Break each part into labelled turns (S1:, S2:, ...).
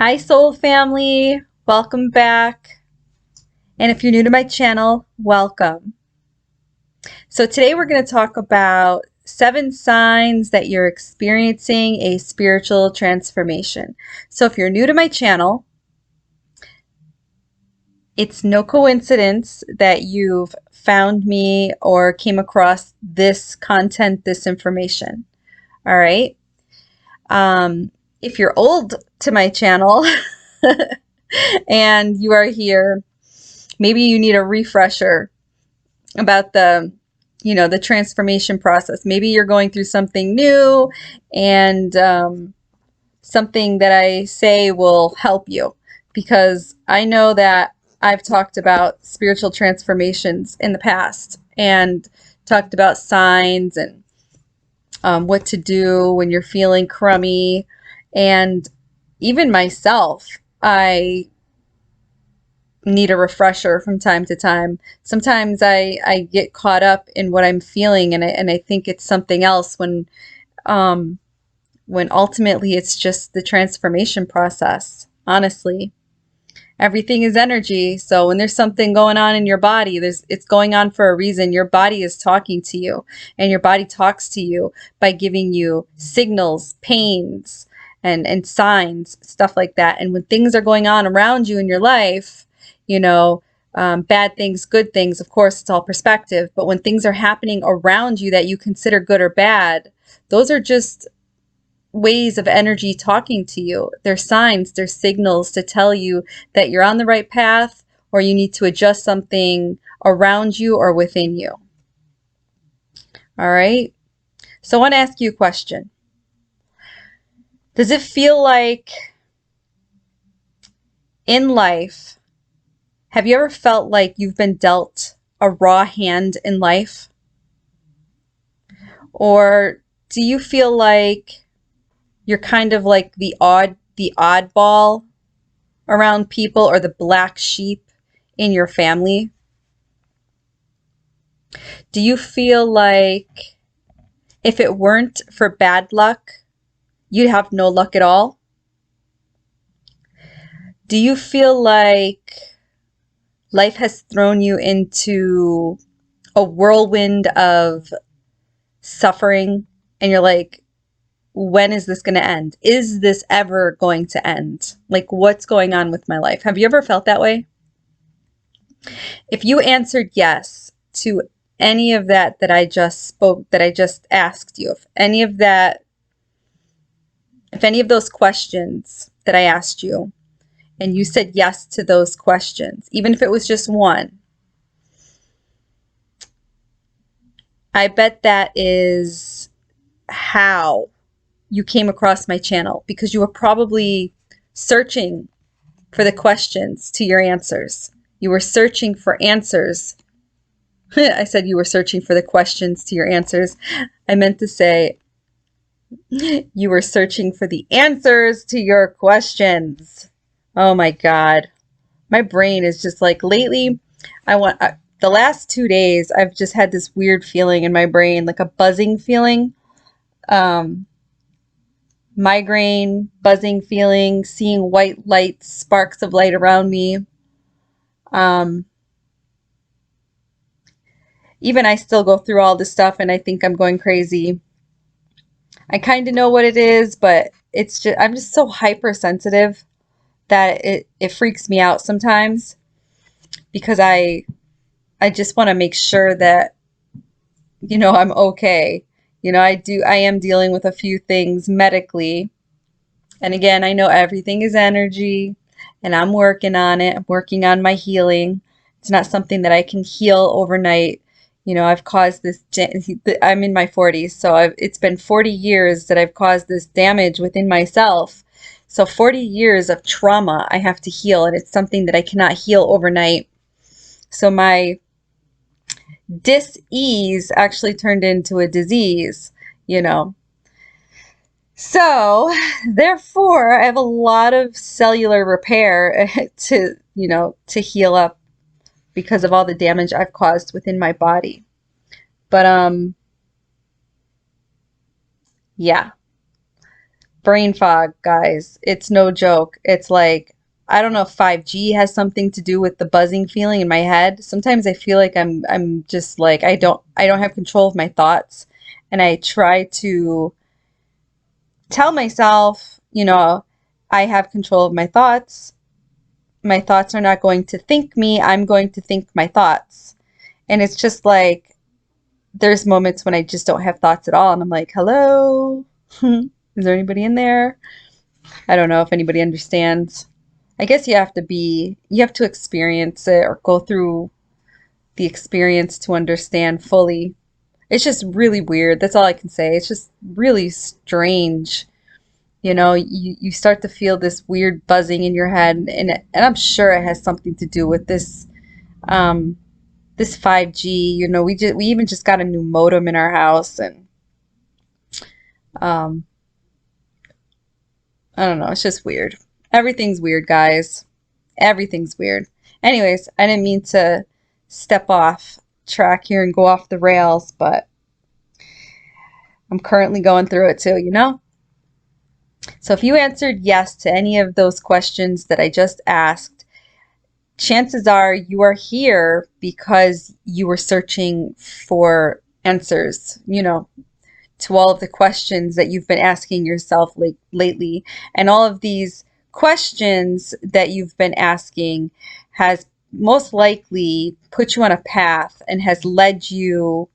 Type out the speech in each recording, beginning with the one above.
S1: Hi soul family, welcome back. And if you're new to my channel, welcome. So today we're going to talk about 7 signs that you're experiencing a spiritual transformation. So if you're new to my channel, it's no coincidence that you've found me or came across this content, this information. All right. If you're old to my channel and you are here, maybe you need a refresher about the transformation process. Maybe you're going through something new and something that I say will help you, because I know that I've talked about spiritual transformations in the past and talked about signs and what to do when you're feeling crummy. And even myself, I need a refresher from time to time. Sometimes I get caught up in what I'm feeling, and I think it's something else when ultimately it's just the transformation process. Honestly, everything is energy. So when there's something going on in your body, it's going on for a reason. Your body is talking to you, and your body talks to you by giving you signals, pains, and signs, stuff like that. And when things are going on around you in your life, bad things, good things, of course, it's all perspective. But when things are happening around you that you consider good or bad, those are just ways of energy talking to you. They're signs, they're signals to tell you that you're on the right path, or you need to adjust something around you or within you. All right. So I want to ask you a question. Does it feel like in life, have you ever felt like you've been dealt a raw hand in life? Or do you feel like you're kind of like the oddball around people, or the black sheep in your family? Do you feel like if it weren't for bad luck, you'd have no luck at all? Do you feel like life has thrown you into a whirlwind of suffering and you're like, when is this going to end? Is this ever going to end? Like, what's going on with my life? Have you ever felt that way? If you answered yes to any of that I just spoke, that I just asked you, if any of those questions that I asked you, and you said yes to those questions, even if it was just one, I bet that is how you came across my channel, because you were probably searching for the questions to your answers. You were searching for answers. I said you were searching for the questions to your answers. I meant to say you were searching for the answers to your questions. Oh my God. My brain is just like, lately, the last 2 days, I've just had this weird feeling in my brain, like a buzzing feeling. Migraine, buzzing feeling, seeing white lights, sparks of light around me. Even I still go through all this stuff and I think I'm going crazy. I kind of know what it is, but I'm just so hypersensitive that it freaks me out sometimes, because I just want to make sure that, I'm okay. I am dealing with a few things medically. And again, I know everything is energy, and I'm working on it. I'm working on my healing. It's not something that I can heal overnight. I've caused this, I'm in my 40s, so it's been 40 years that I've caused this damage within myself. So 40 years of trauma I have to heal, and it's something that I cannot heal overnight. So my dis-ease actually turned into a disease, So, therefore, I have a lot of cellular repair to heal up, because of all the damage I've caused within my body. But yeah. brain fog, guys. It's no joke. It's like, I don't know if 5G has something to do with the buzzing feeling in my head. Sometimes I feel like I'm just like I don't have control of my thoughts, and I try to tell myself, I have control of my thoughts. My thoughts are not going to think me. I'm going to think my thoughts. And it's just like there's moments when I just don't have thoughts at all, and I'm like, "Hello? Is there anybody in there?" I don't know if anybody understands. I guess you have to experience it or go through the experience to understand fully. It's just really weird. That's all I can say. It's just really strange. You start to feel this weird buzzing in your head, and I'm sure it has something to do with um, this 5G. We even just got a new modem in our house, and um, I don't know. It's just weird. Everything's weird, guys. Everything's weird. Anyways, I didn't mean to step off track here and go off the rails, but I'm currently going through it too. So if you answered yes to any of those questions that I just asked, chances are you are here because you were searching for answers, to all of the questions that you've been asking yourself lately. And all of these questions that you've been asking has most likely put you on a path and has led you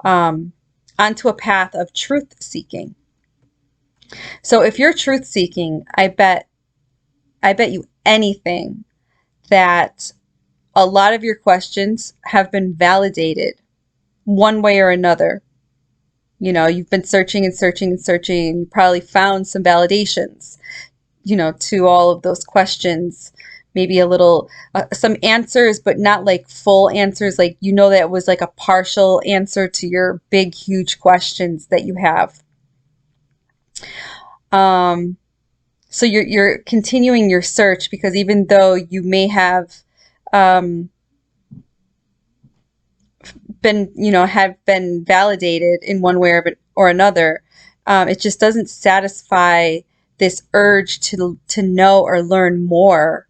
S1: onto a path of truth seeking. So if you're truth seeking, I bet you anything that a lot of your questions have been validated one way or another. You've been searching and searching and searching, and you probably found some validations, to all of those questions. Maybe a little, some answers, but not like full answers. Like, that was like a partial answer to your big, huge questions that you have. So you're continuing your search because even though you may have um, have been validated in one way or another, it just doesn't satisfy this urge to know or learn more.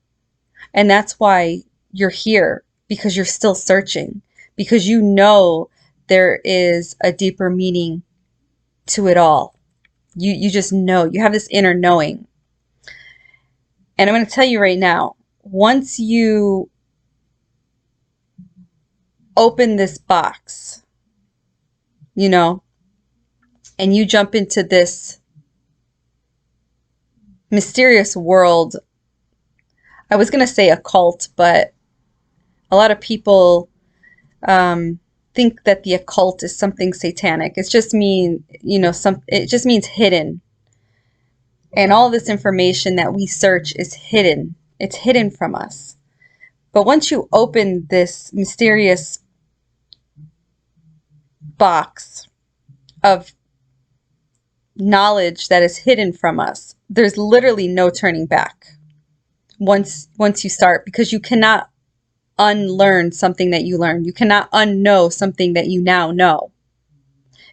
S1: And that's why you're here, because you're still searching, because there is a deeper meaning to it all. You just know, you have this inner knowing. And I'm going to tell you right now, once you open this box, and you jump into this mysterious world. I was going to say occult, but a lot of people think that the occult is something satanic. It just means hidden. And all this information that we search is hidden. It's hidden from us. But once you open this mysterious box of knowledge that is hidden from us, there's literally no turning back once you start, because you cannot unlearn something that you learned. You cannot unknow something that you now know.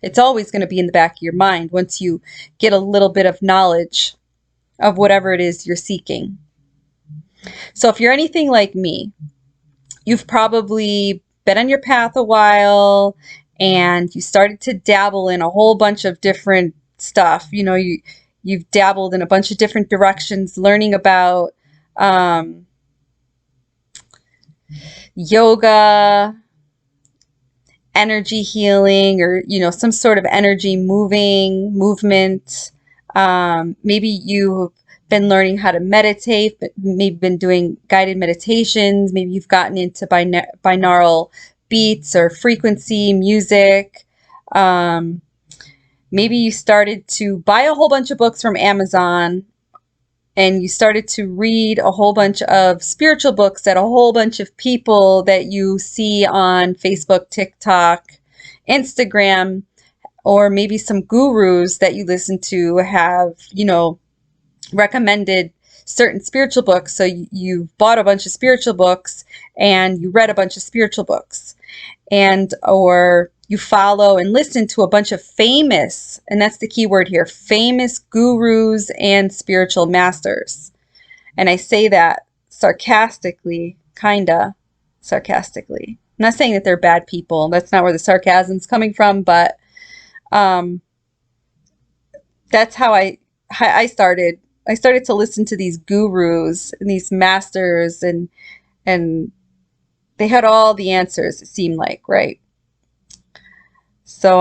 S1: It's always going to be in the back of your mind once you get a little bit of knowledge of whatever it is you're seeking. So if you're anything like me, you've probably been on your path a while and you started to dabble in a whole bunch of different stuff. You've dabbled in a bunch of different directions, learning about yoga, energy healing, or some sort of energy movement. Maybe you've been learning how to meditate, but maybe been doing guided meditations. Maybe you've gotten into binaural beats or frequency music. Maybe you started to buy a whole bunch of books from Amazon, and you started to read a whole bunch of spiritual books that a whole bunch of people that you see on Facebook, TikTok, Instagram, or maybe some gurus that you listen to have, recommended certain spiritual books. So you bought a bunch of spiritual books and you read a bunch of spiritual books, or you follow and listen to a bunch of famous, and that's the key word here, famous gurus and spiritual masters. And I say that sarcastically, kinda sarcastically. I'm not saying that they're bad people. That's not where the sarcasm's coming from, but that's how I started. I started to listen to these gurus and these masters, and they had all the answers, it seemed like, right? So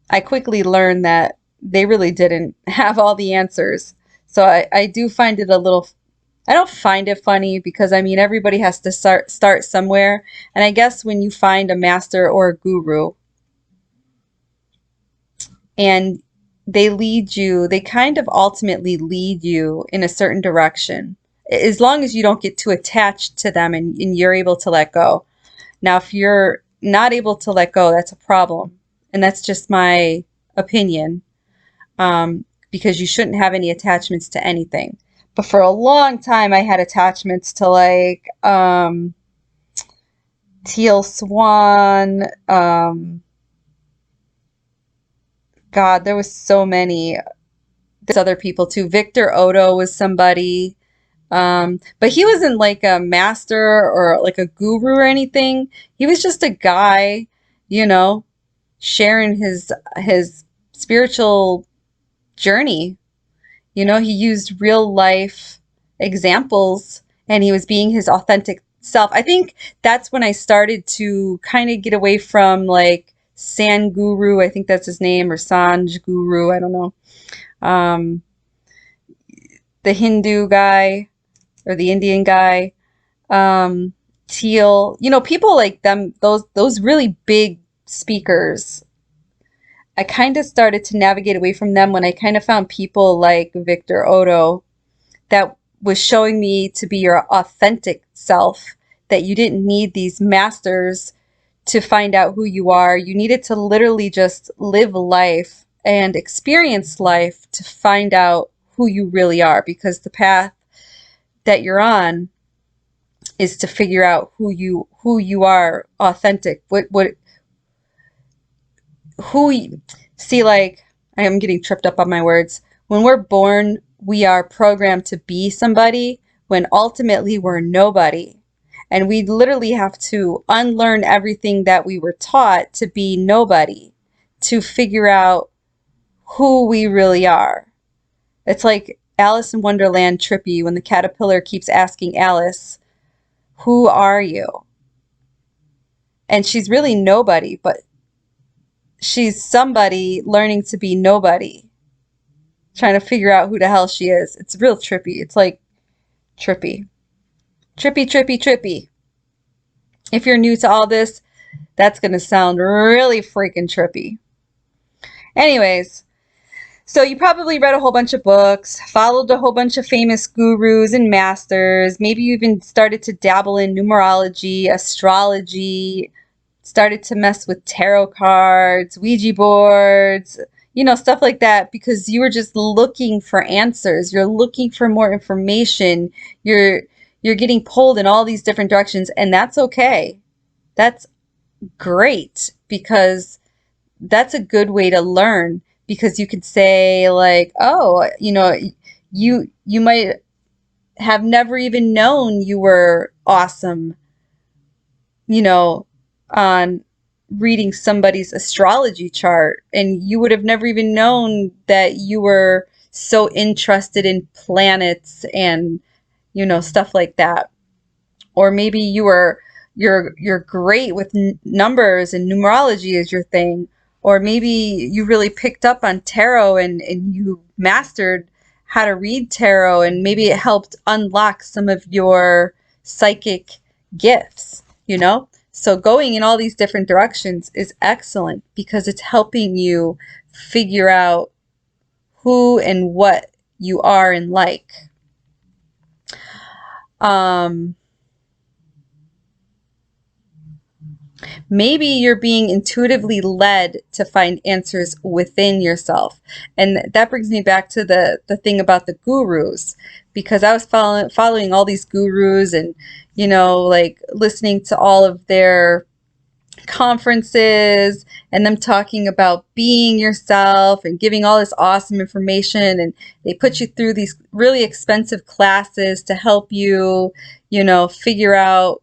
S1: I quickly learned that they really didn't have all the answers. So I do find it a little, I don't find it funny, because I mean, everybody has to start somewhere. And I guess when you find a master or a guru and they kind of ultimately lead you in a certain direction, as long as you don't get too attached to them, and you're able to let go. Now, if you're not able to let go, that's a problem. And that's just my opinion, because you shouldn't have any attachments to anything. But for a long time, I had attachments to like Teal Swan. God, there was so many. There's other people too. Victor Odo was somebody. But he wasn't like a master or like a guru or anything. He was just a guy, you know, sharing his spiritual journey. You know, he used real life examples, and he was being his authentic self. I think that's when I started to kind of get away from like San Guru, I think that's his name, or Sanj Guru, I don't know. Um, the Hindu guy or the Indian guy, Teal, you know, people like them, those really big speakers. I kind of started to navigate away from them when I kind of found people like Victor Odo that was showing me to be your authentic self, that you didn't need these masters to find out who you are. You needed to literally just live life and experience life to find out who you really are, because the path that you're on is to figure out who you are authentic. See, like, I am getting tripped up on my words. When we're born, we are programmed to be somebody, when ultimately we're nobody. And we literally have to unlearn everything that we were taught to be nobody, to figure out who we really are. It's like Alice in Wonderland trippy, when the caterpillar keeps asking Alice, who are you? And she's really nobody, but she's somebody learning to be nobody, trying to figure out who the hell she is. It's real trippy. It's like trippy. Trippy, trippy, trippy. If you're new to all this, that's going to sound really freaking trippy. Anyways, so you probably read a whole bunch of books, followed a whole bunch of famous gurus and masters. Maybe you even started to dabble in numerology, astrology, started to mess with tarot cards, Ouija boards, you know, stuff like that, because you were just looking for answers. You're looking for more information. You're getting pulled in all these different directions, and that's okay. That's great, because that's a good way to learn, because you could say like, oh, you know, you might have never even known you were awesome, you know, on reading somebody's astrology chart, and you would have never even known that you were so interested in planets and, you know, stuff like that. Or maybe you're great with numbers, and numerology is your thing. Or maybe you really picked up on tarot, and you mastered how to read tarot, and maybe it helped unlock some of your psychic gifts, you know? So going in all these different directions is excellent, because it's helping you figure out who and what you are and like. Maybe you're being intuitively led to find answers within yourself. And that brings me back to the thing about the gurus, because I was following all these gurus, and, you know, like listening to all of their conferences and them talking about being yourself and giving all this awesome information, and they put you through these really expensive classes to help you, you know, figure out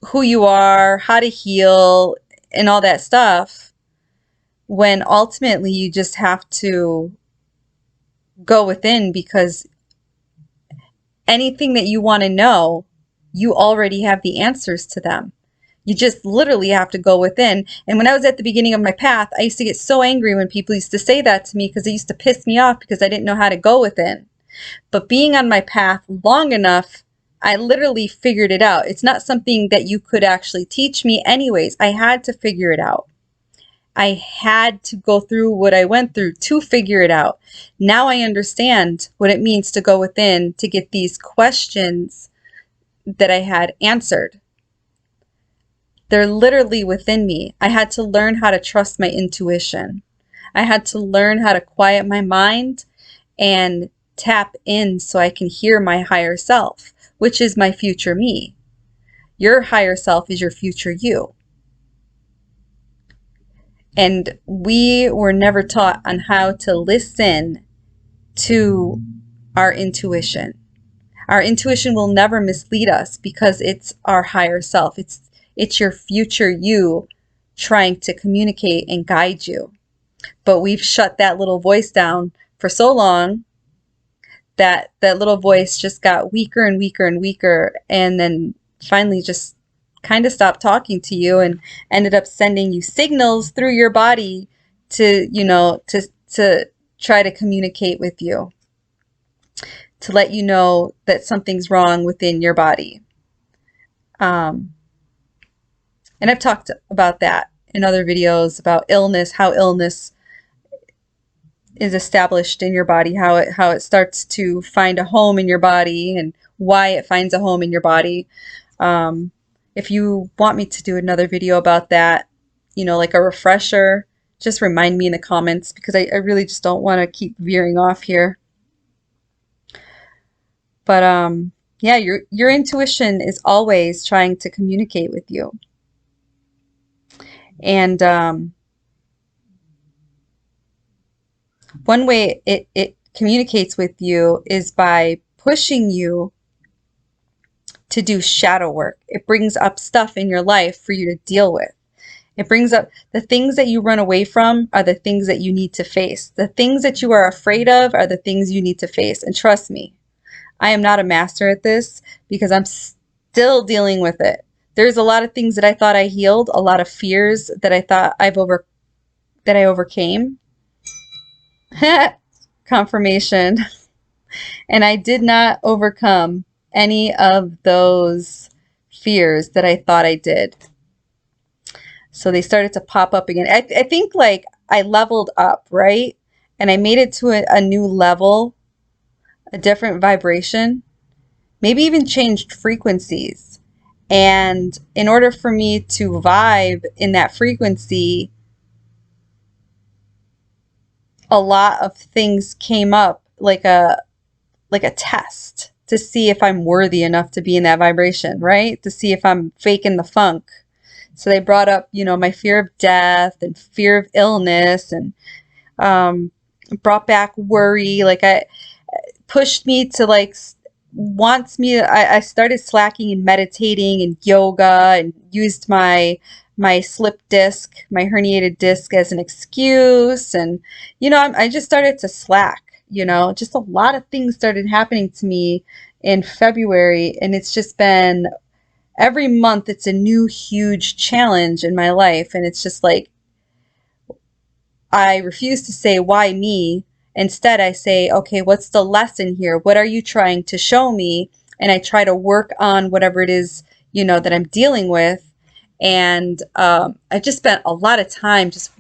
S1: who you are, how to heal, and all that stuff, when ultimately you just have to go within, because anything that you want to know, you already have the answers to them. You just literally have to go within. And when I was at the beginning of my path, I used to get so angry when people used to say that to me, because it used to piss me off because I didn't know how to go within. But being on my path long enough, I literally figured it out. It's not something that you could actually teach me anyways. I had to figure it out. I had to go through what I went through to figure it out. Now I understand what it means to go within to get these questions that I had answered. They're literally within me. I had to learn how to trust my intuition. I had to learn how to quiet my mind and tap in so I can hear my higher self, which is my future me. Your higher self is your future you. And we were never taught on how to listen to our intuition. Our intuition will never mislead us because it's our higher self. It's your future you trying to communicate and guide you. But we've shut that little voice down for so long that that little voice just got weaker and weaker and weaker, and then finally just kind of stopped talking to you and ended up sending you signals through your body to, you know, to try to communicate with you, to let you know that something's wrong within your body. And I've talked about that in other videos about illness, how illness is established in your body, how it starts to find a home in your body, and why it finds a home in your body. If you want me to do another video about that, you know, like a refresher, just remind me in the comments, because I really just don't want to keep veering off here. But yeah, your intuition is always trying to communicate with you. And one way it communicates with you is by pushing you to do shadow work. It brings up stuff in your life for you to deal with. It brings up the things that you run away from are the things that you need to face. The things that you are afraid of are the things you need to face. And trust me, I am not a master at this because I'm still dealing with it. There's a lot of things that I thought I healed, a lot of fears that I thought I overcame. Confirmation. And I did not overcome any of those fears that I thought I did. So they started to pop up again. I think like I leveled up, right? And I made it to a new level, a different vibration, maybe even changed frequencies. And in order for me to vibe in that frequency, a lot of things came up like a test to see if I'm worthy enough to be in that vibration, right? To see if I'm faking the funk. So they brought up, you know, my fear of death and fear of illness, and brought back worry. Like I pushed me to like I started slacking and meditating and yoga, and used my slip disc, my herniated disc, as an excuse. And, you know, I just started to slack, you know, just a lot of things started happening to me in February. And it's just been every month, it's a new huge challenge in my life. And it's just like, I refuse to say, why me? Instead, I say, okay, what's the lesson here? What are you trying to show me? And I try to work on whatever it is, you know, that I'm dealing with. And I just spent a lot of time just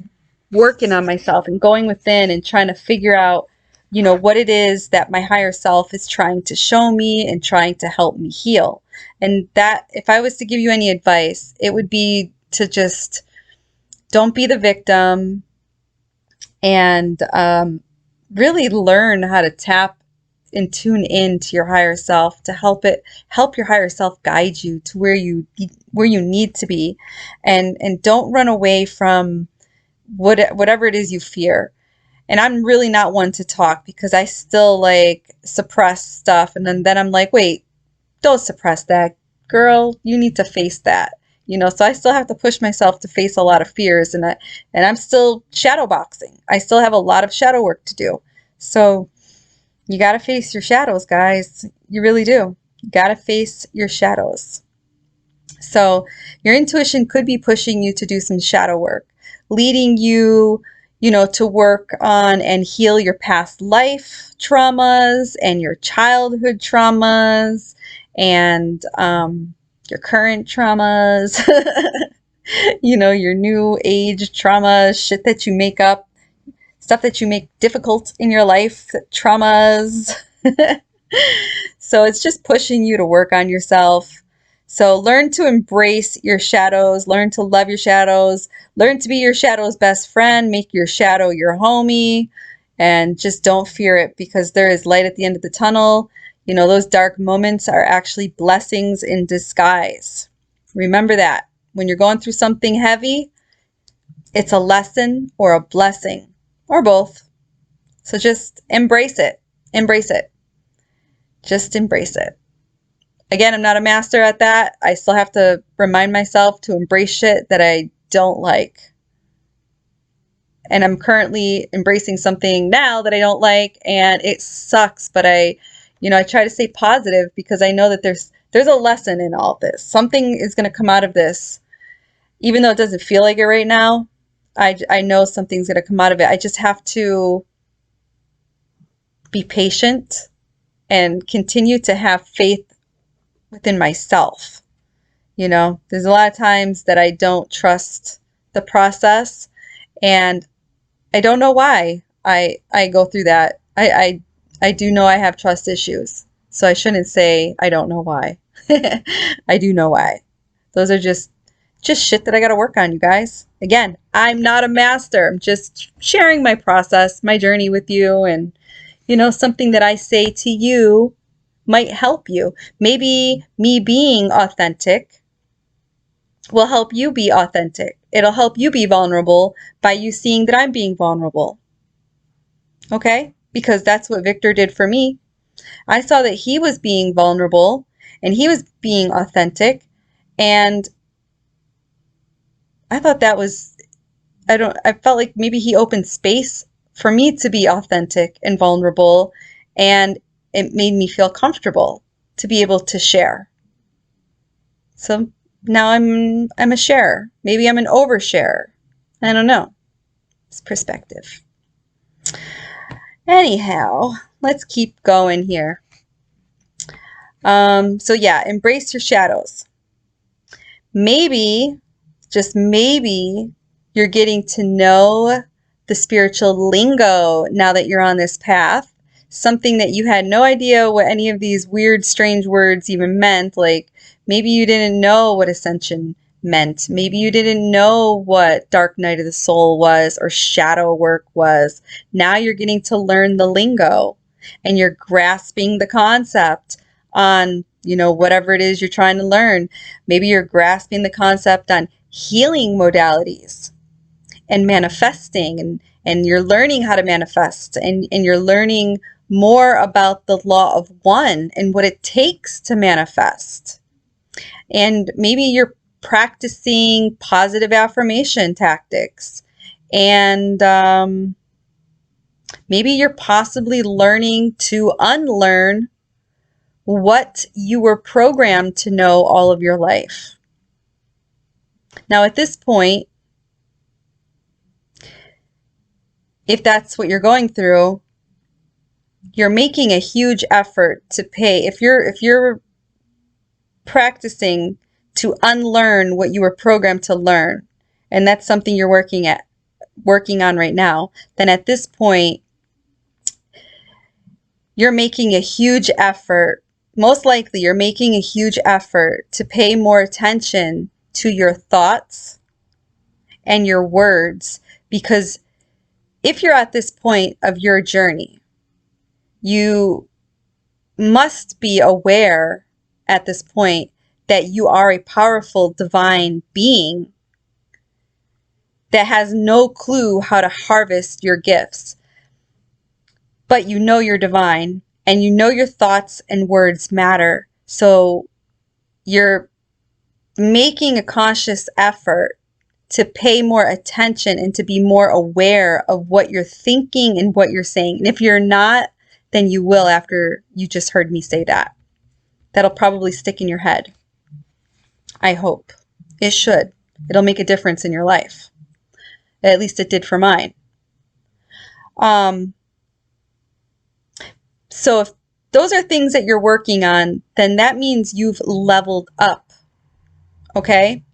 S1: working on myself and going within and trying to figure out, you know, what it is that my higher self is trying to show me and trying to help me heal. And that, if I was to give you any advice, it would be to just don't be the victim, and really learn how to tap and tune in to your higher self to help your higher self guide you to where you need to be, and don't run away from whatever it is you fear. And I'm really not one to talk because I still like suppress stuff, and then I'm like, wait, don't suppress that, girl, you need to face that. So I still have to push myself to face a lot of fears, and I'm still shadow boxing. I still have a lot of shadow work to do. So you got to face your shadows, guys. You really do. You got to face your shadows. So your intuition could be pushing you to do some shadow work, leading you, to work on and heal your past life traumas and your childhood traumas and your current traumas, your new age trauma, shit that you make up, stuff that you make difficult in your life, traumas. So it's just pushing you to work on yourself. So learn to embrace your shadows, learn to love your shadows, learn to be your shadow's best friend, make your shadow your homie, and just don't fear it, because there is light at the end of the tunnel. Those dark moments are actually blessings in disguise. Remember that. When you're going through something heavy, it's a lesson or a blessing, or both. So just embrace it. Embrace it. Just embrace it. Again, I'm not a master at that. I still have to remind myself to embrace shit that I don't like. And I'm currently embracing something now that I don't like, and it sucks, but I try to stay positive because I know that there's a lesson in all this. Something is going to come out of this. Even though it doesn't feel like it right now, I know something's going to come out of it. I just have to be patient and continue to have faith within myself. There's a lot of times that I don't trust the process, and I don't know why I go through that. I do know I have trust issues, so I shouldn't say I don't know why. I do know why. Those are just shit that I got to work on, you guys. Again, I'm not a master. I'm just sharing my process, my journey with you, and something that I say to you might help you. Maybe me being authentic will help you be authentic. It'll help you be vulnerable by you seeing that I'm being vulnerable. Okay? Because that's what Victor did for me. I saw that he was being vulnerable and he was being authentic, and I thought that was, I felt like maybe he opened space for me to be authentic and vulnerable, and it made me feel comfortable to be able to share. So now I'm a sharer. Maybe I'm an oversharer. I don't know. It's perspective. Anyhow, let's keep going here. So yeah, embrace your shadows. Maybe, just maybe, you're getting to know the spiritual lingo now that you're on this path. Something that you had no idea what any of these weird, strange words even meant. Like maybe you didn't know what ascension meant. Maybe you didn't know what dark night of the soul was or shadow work was. Now you're getting to learn the lingo, and you're grasping the concept on, whatever it is you're trying to learn. Maybe you're grasping the concept on healing modalities and manifesting, and you're learning how to manifest, and you're learning more about the law of one and what it takes to manifest. And maybe you're practicing positive affirmation tactics, and maybe you're possibly learning to unlearn what you were programmed to know all of your life. Now, at this point, if that's what you're going through, you're making a huge effort to pay. If you're practicing to unlearn what you were programmed to learn, and that's something you're working on right now, then at this point, you're making a huge effort. Most likely, you're making a huge effort to pay more attention to your thoughts and your words, because if you're at this point of your journey, you must be aware at this point that you are a powerful divine being that has no clue how to harvest your gifts. But you know you're divine, and you know your thoughts and words matter. So you're making a conscious effort to pay more attention and to be more aware of what you're thinking and what you're saying. And if you're not, then you will after you just heard me say that. That'll probably stick in your head. I hope. It should. It'll make a difference in your life. At least it did for mine. So if those are things that you're working on, then that means you've leveled up. Okay?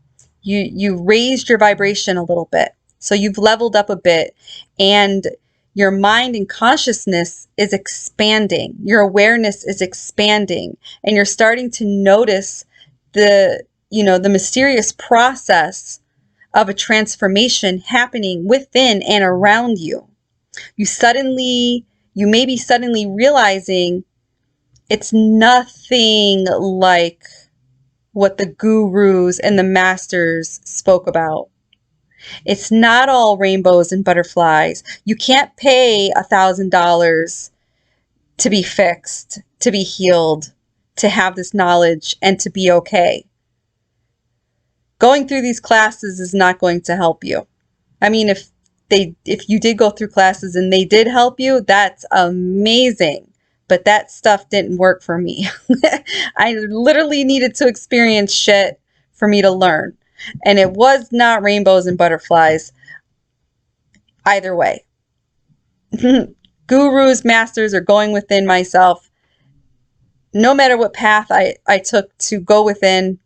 S1: You raised your vibration a little bit. So you've leveled up a bit, and your mind and consciousness is expanding. Your awareness is expanding, and you're starting to notice the mysterious process of a transformation happening within and around you. You may be suddenly realizing it's nothing like what the gurus and the masters spoke about. It's not all rainbows and butterflies. You can't pay $1,000 to be fixed, to be healed, to have this knowledge, and to be okay. Going through these classes is not going to help you. I mean, if you did go through classes and they did help you, that's amazing. But that stuff didn't work for me. I literally needed to experience shit for me to learn. And it was not rainbows and butterflies either way. Gurus, masters, or going within myself, no matter what path I took to go within,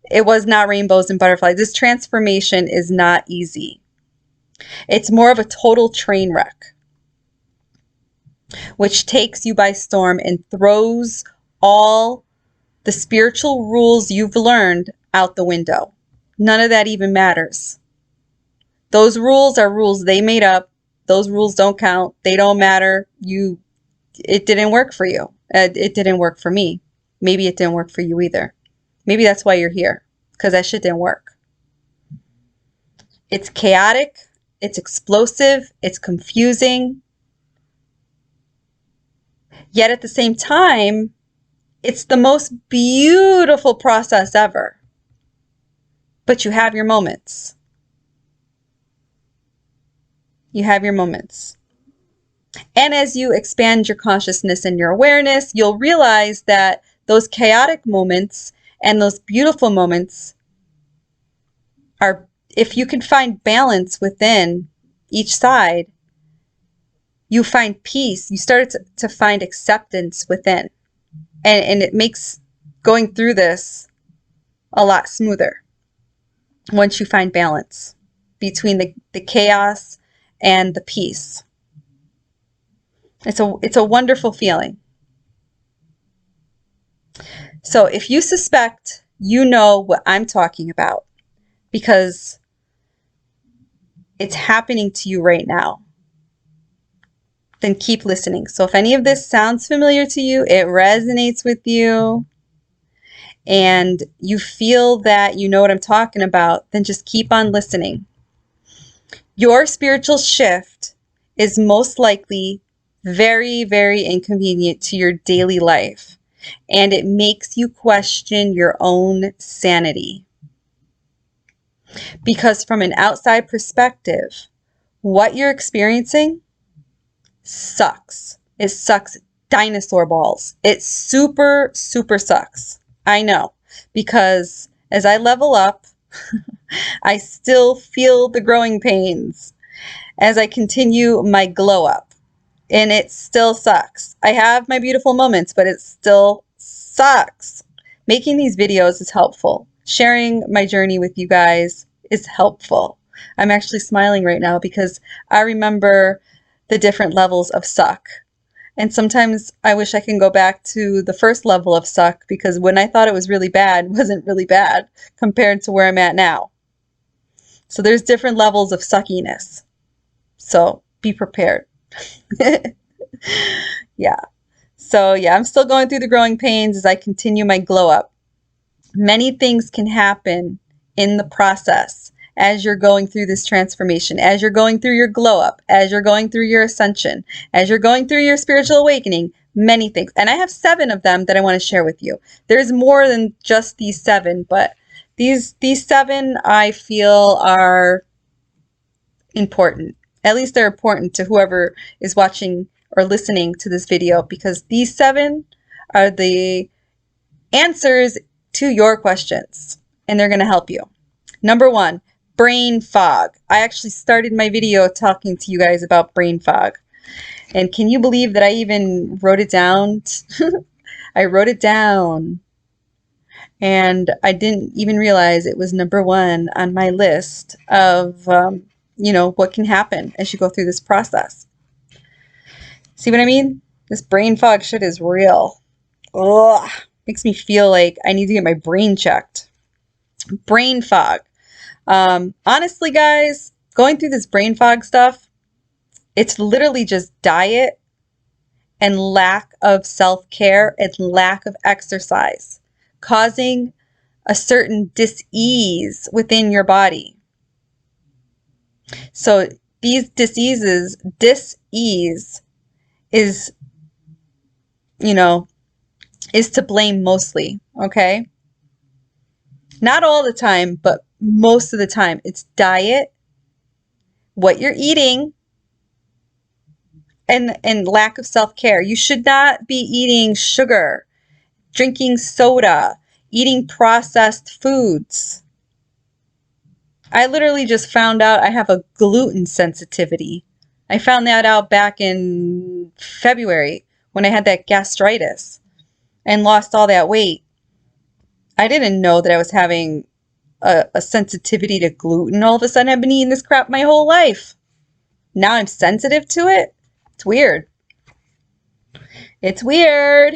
S1: it was not rainbows and butterflies. This transformation is not easy. It's more of a total train wreck, which takes you by storm and throws all the spiritual rules you've learned out the window. None of that even matters. Those rules are rules they made up. Those rules don't count. They don't matter. It didn't work for you. It didn't work for me. Maybe it didn't work for you either. Maybe that's why you're here, because that shit didn't work. It's chaotic. It's explosive. It's confusing. Yet at the same time, it's the most beautiful process ever. But you have your moments. You have your moments. And as you expand your consciousness and your awareness, you'll realize that those chaotic moments and those beautiful moments are, if you can find balance within each side, you find peace. You start to find acceptance within. And it makes going through this a lot smoother once you find balance between the chaos and the peace. It's a wonderful feeling. So if you suspect you know what I'm talking about, because it's happening to you right now, then keep listening. So if any of this sounds familiar to you, it resonates with you, and you feel that you know what I'm talking about, then just keep on listening. Your spiritual shift is most likely very, very inconvenient to your daily life, and it makes you question your own sanity. Because from an outside perspective, what you're experiencing sucks. It sucks dinosaur balls. It super, super sucks. I know, because as I level up, I still feel the growing pains as I continue my glow up. And it still sucks. I have my beautiful moments, but it still sucks. Making these videos is helpful. Sharing my journey with you guys is helpful. I'm actually smiling right now because I remember the different levels of suck. And sometimes I wish I can go back to the first level of suck, because when I thought it was really bad, it wasn't really bad compared to where I'm at now. So there's different levels of suckiness. So be prepared. Yeah. So yeah, I'm still going through the growing pains as I continue my glow up. Many things can happen in the process as you're going through this transformation, as you're going through your glow up, as you're going through your ascension, as you're going through your spiritual awakening, many things. And I have 7 of them that I want to share with you. There's more than just these 7, but these 7 I feel are important. At least they're important to whoever is watching or listening to this video, because these 7 are the answers to your questions, and they're going to help you. Number 1, brain fog. I actually started my video talking to you guys about brain fog. And can you believe that I even wrote it down? I wrote it down. And I didn't even realize it was number 1 on my list of, what can happen as you go through this process. See what I mean? This brain fog shit is real. Ugh. Makes me feel like I need to get my brain checked. Brain fog. Honestly, guys, going through this brain fog stuff, it's literally just diet and lack of self-care and lack of exercise, causing a certain dis-ease within your body. So these dis-ease is, is to blame mostly, okay? Not all the time, but most of the time. It's diet, what you're eating, and lack of self-care. You should not be eating sugar, drinking soda, eating processed foods. I literally just found out I have a gluten sensitivity. I found that out back in February when I had that gastritis and lost all that weight. I didn't know that I was having a sensitivity to gluten. All of a sudden, I've been eating this crap my whole life. Now I'm sensitive to it. It's weird. It's weird.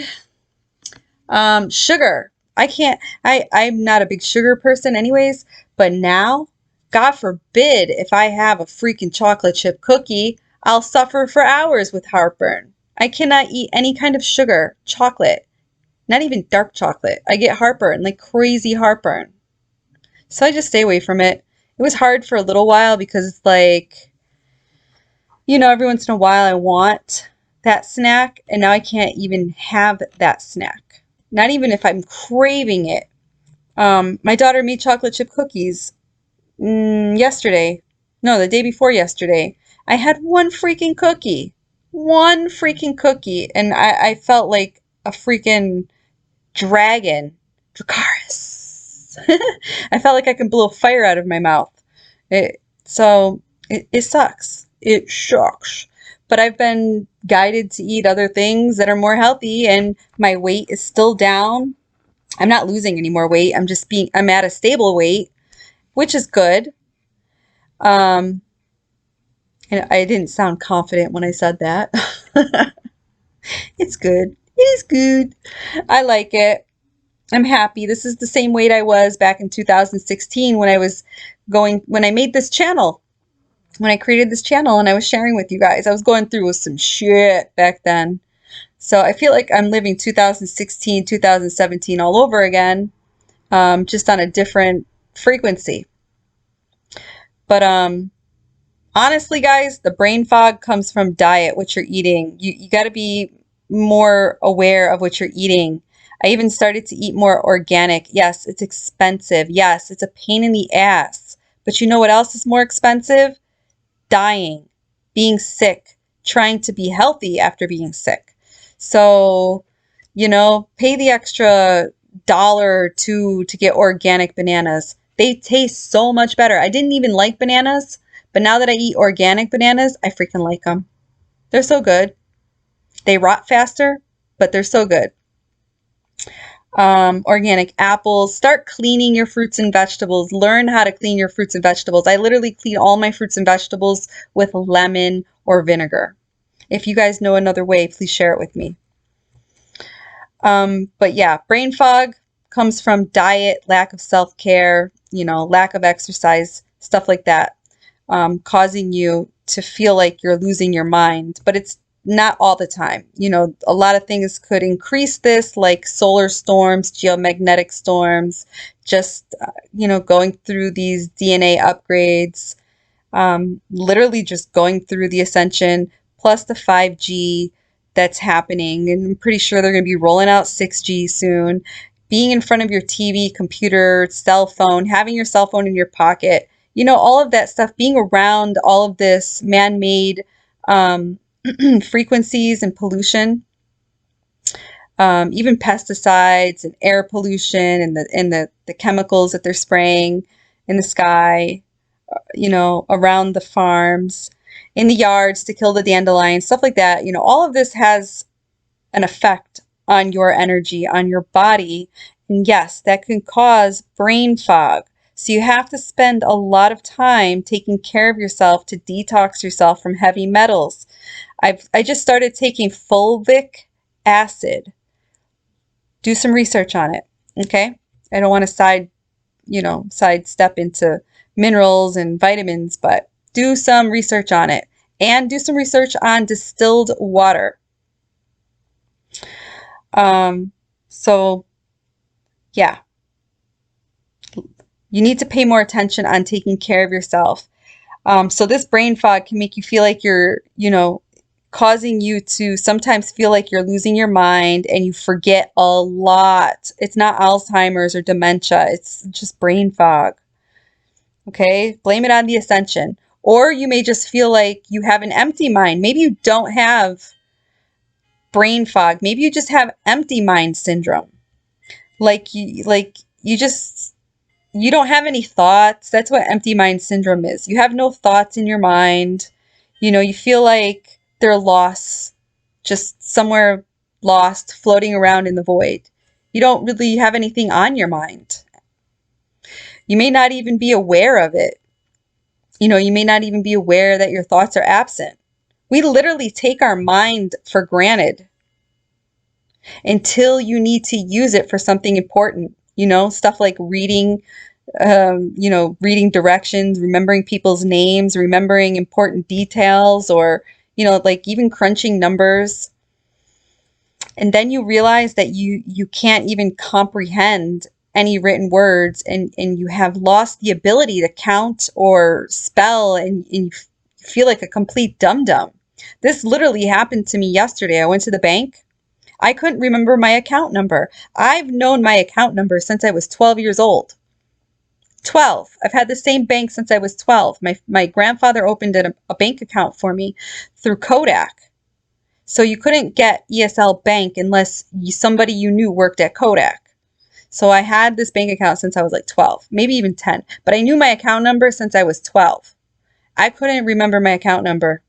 S1: Sugar. I'm not a big sugar person anyways, but now, God forbid, if I have a freaking chocolate chip cookie, I'll suffer for hours with heartburn. I cannot eat any kind of sugar, chocolate, not even dark chocolate. I get heartburn, like crazy heartburn. So I just stay away from it. It was hard for a little while because it's like, every once in a while I want that snack, and now I can't even have that snack. Not even if I'm craving it. My daughter made chocolate chip cookies yesterday. No, the day before yesterday. I had one freaking cookie. One freaking cookie. And I felt like a freaking dragon. Dracarys. I felt like I could blow fire out of my mouth. It sucks. It sucks. But I've been guided to eat other things that are more healthy, and my weight is still down. I'm not losing any more weight. I'm at a stable weight, which is good. And I didn't sound confident when I said that. It's good. It is good. I like it. I'm happy. This is the same weight I was back in 2016 when I made this channel. When I created this channel and I was sharing with you guys. I was going through some shit back then. So I feel like I'm living 2016, 2017 all over again, just on a different frequency. But honestly, guys, the brain fog comes from diet, what you're eating. You got to be more aware of what you're eating. I even started to eat more organic. Yes, it's expensive. Yes, it's a pain in the ass. But you know what else is more expensive? Dying, being sick, trying to be healthy after being sick. So, pay the extra $1 or $2 to get organic bananas. They taste so much better. I didn't even like bananas, but now that I eat organic bananas, I freaking like them. They're so good. They rot faster, but they're so good. Organic apples. Start cleaning your fruits and vegetables. Learn how to clean your fruits and vegetables. I literally clean all my fruits and vegetables with lemon or vinegar. If you guys know another way, please share it with me. But yeah, brain fog comes from diet, lack of self-care, lack of exercise, stuff like that, causing you to feel like you're losing your mind. But it's not all the time. You know, a lot of things could increase this, like solar storms, geomagnetic storms, just, you know, going through these DNA upgrades, literally just going through the ascension, plus the 5G that's happening. And I'm pretty sure they're going to be rolling out 6G soon. Being in front of your TV, computer, cell phone, having your cell phone in your pocket, you know, all of that stuff, being around all of this man-made um, frequencies and pollution, even pesticides and air pollution and the chemicals that they're spraying in the sky, you know, around the farms, in the yards to kill the dandelions, stuff like that. You know, all of this has an effect on your energy, on your body. And yes, that can cause brain fog. So you have to spend a lot of time taking care of yourself to detox yourself from heavy metals. I just started taking fulvic acid. Do some research on it. Okay? I don't want to sidestep into minerals and vitamins, but do some research on it. And do some research on distilled water. So yeah, you need to pay more attention on taking care of yourself. So this brain fog can make you feel like you're, you know, causing you to sometimes feel like you're losing your mind and you forget a lot. It's not Alzheimer's or dementia. It's just brain fog. Okay? Blame it on the ascension. Or you may just feel like you have an empty mind. Maybe you don't have brain fog. Maybe you just have empty mind syndrome. You don't have any thoughts. That's what empty mind syndrome is. You have no thoughts in your mind. You know, you feel like they're lost, just somewhere lost, floating around in the void. You don't really have anything on your mind. You may not even be aware of it. You know, you may not even be aware that your thoughts are absent. We literally take our mind for granted until you need to use it for something important. You know, stuff like reading, you know, reading directions, remembering people's names, remembering important details, or, you know, like even crunching numbers. And then you realize that you can't even comprehend any written words, and you have lost the ability to count or spell, and you feel like a complete dum-dum. This literally happened to me yesterday. I went to the bank. I couldn't remember my account number. I've known my account number since I was 12 years old. 12. I've had the same bank since I was 12. My grandfather opened a bank account for me through Kodak. So you couldn't get ESL Bank unless somebody you knew worked at Kodak. So I had this bank account since I was like 12, maybe even 10. But I knew my account number since I was 12. I couldn't remember my account number.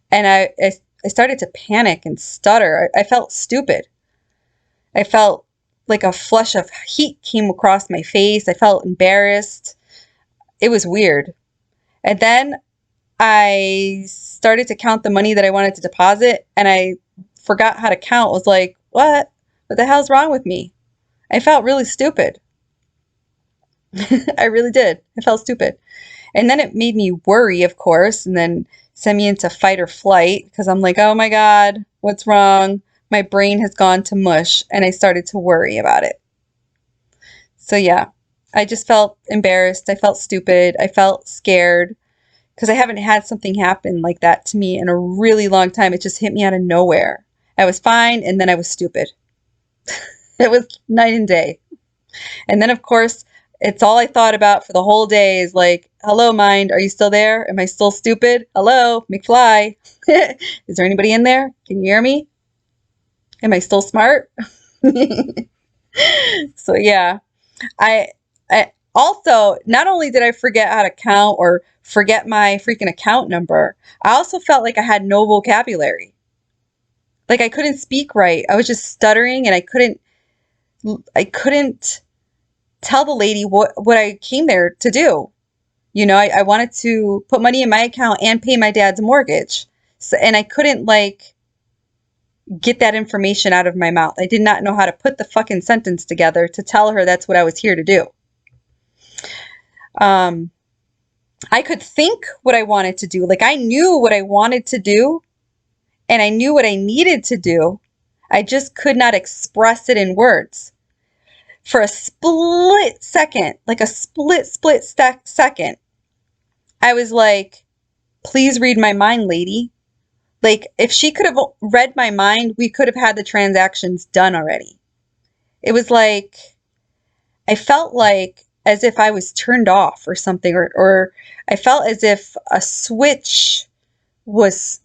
S1: And I started to panic and stutter. I felt stupid. I felt like a flush of heat came across my face. I felt embarrassed. It was weird. And then I started to count the money that I wanted to deposit, and I forgot how to count. I was like, what? What the hell's wrong with me? I felt really stupid. I really did. I felt stupid. And then it made me worry, of course, and then sent me into fight or flight because I'm like, oh my God, what's wrong? My brain has gone to mush, and I started to worry about it. So yeah, I just felt embarrassed. I felt stupid. I felt scared because I haven't had something happen like that to me in a really long time. It just hit me out of nowhere. I was fine, and then I was stupid. It was night and day. And then, of course, it's all I thought about for the whole day is like, hello, mind, are you still there? Am I still stupid? Hello, McFly. Is there anybody in there? Can you hear me? Am I still smart? So yeah, I, I also, not only did I forget how to count or forget my freaking account number, I also felt like I had no vocabulary. Like I couldn't speak right. I was just stuttering, and I couldn't tell the lady what I came there to do. You know, I wanted to put money in my account and pay my dad's mortgage. So, and I couldn't like get that information out of my mouth. I did not know how to put the fucking sentence together to tell her that's what I was here to do. I could think what I wanted to do. Like I knew what I wanted to do, and I knew what I needed to do. I just could not express it in words. For a split second, like a split second, I was like, please read my mind, lady. Like, if she could have read my mind, we could have had the transactions done already. It was like, I felt like as if I was turned off or something, or I felt as if a switch was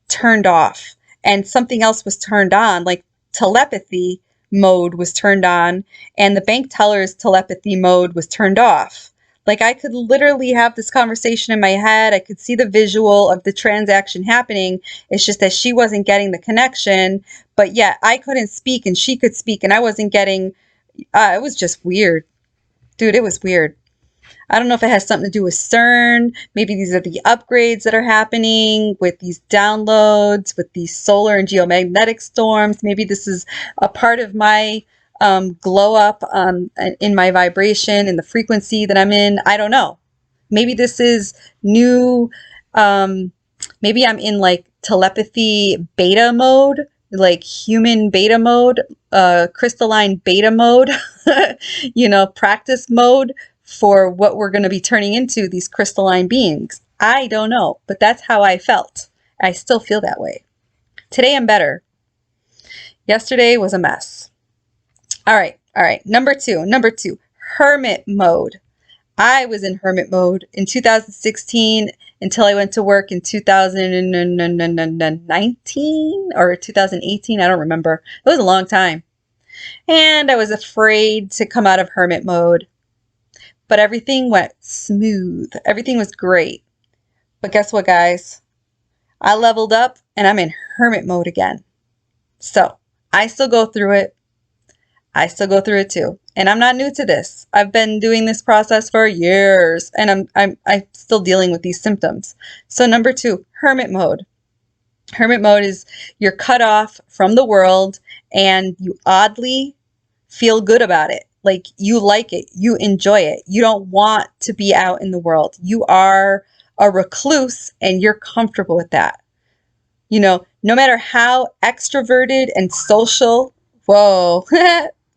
S1: turned off and something else was turned on, like telepathy mode was turned on and the bank teller's telepathy mode was turned off. Like, I could literally have this conversation in my head. I could see the visual of the transaction happening. It's just that she wasn't getting the connection, but yet I couldn't speak and she could speak and I wasn't getting, it was just weird. Dude, it was weird. I don't know if it has something to do with CERN. Maybe these are the upgrades that are happening with these downloads, with these solar and geomagnetic storms. Maybe this is a part of my glow up in my vibration and the frequency that I'm in. I don't know. Maybe this is new. Maybe I'm in like telepathy beta mode, like human beta mode, crystalline beta mode, practice mode for what we're going to be turning into, these crystalline beings. I don't know, but that's how I felt. I still feel that way. Today I'm better. Yesterday was a mess. All right. Number two, hermit mode. I was in hermit mode in 2016 until I went to work in 2019 or 2018. I don't remember. It was a long time. And I was afraid to come out of hermit mode. But everything went smooth. Everything was great. But guess what, guys? I leveled up and I'm in hermit mode again. So I still go through it. I still go through it too. And I'm not new to this. I've been doing this process for years and I'm still dealing with these symptoms. So number two, hermit mode. Hermit mode is you're cut off from the world and you oddly feel good about it. Like, you like it, you enjoy it. You don't want to be out in the world. You are a recluse and you're comfortable with that. No matter how extroverted and social, whoa,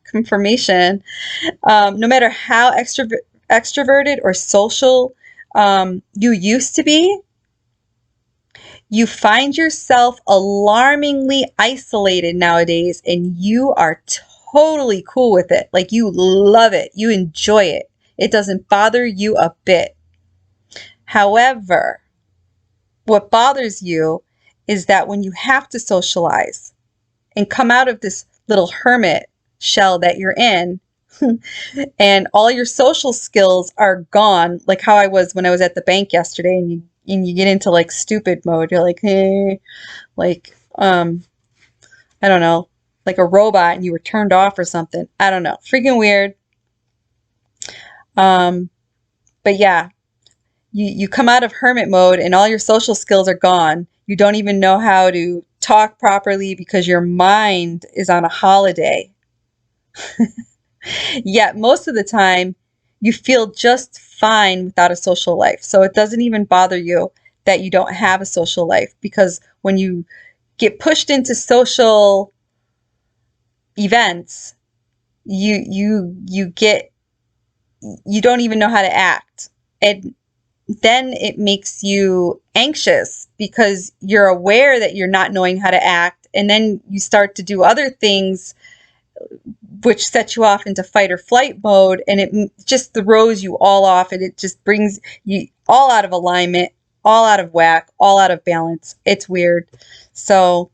S1: confirmation. No matter how extroverted or social you used to be, you find yourself alarmingly isolated nowadays and you are totally cool with it. Like, you love it. You enjoy it. It doesn't bother you a bit. However, what bothers you is that when you have to socialize and come out of this little hermit shell that you're in, and all your social skills are gone, like how I was when I was at the bank yesterday, and you get into like stupid mode. You're like, hey, like, I don't know, like a robot and you were turned off or something. I don't know. Freaking weird. But yeah, you come out of hermit mode and all your social skills are gone. You don't even know how to talk properly because your mind is on a holiday. Yet most of the time you feel just fine without a social life. So it doesn't even bother you that you don't have a social life, because when you get pushed into social events, you don't even know how to act. And then it makes you anxious because you're aware that you're not knowing how to act. And then you start to do other things which set you off into fight or flight mode. And it just throws you all off. And it just brings you all out of alignment, all out of whack, all out of balance. It's weird. So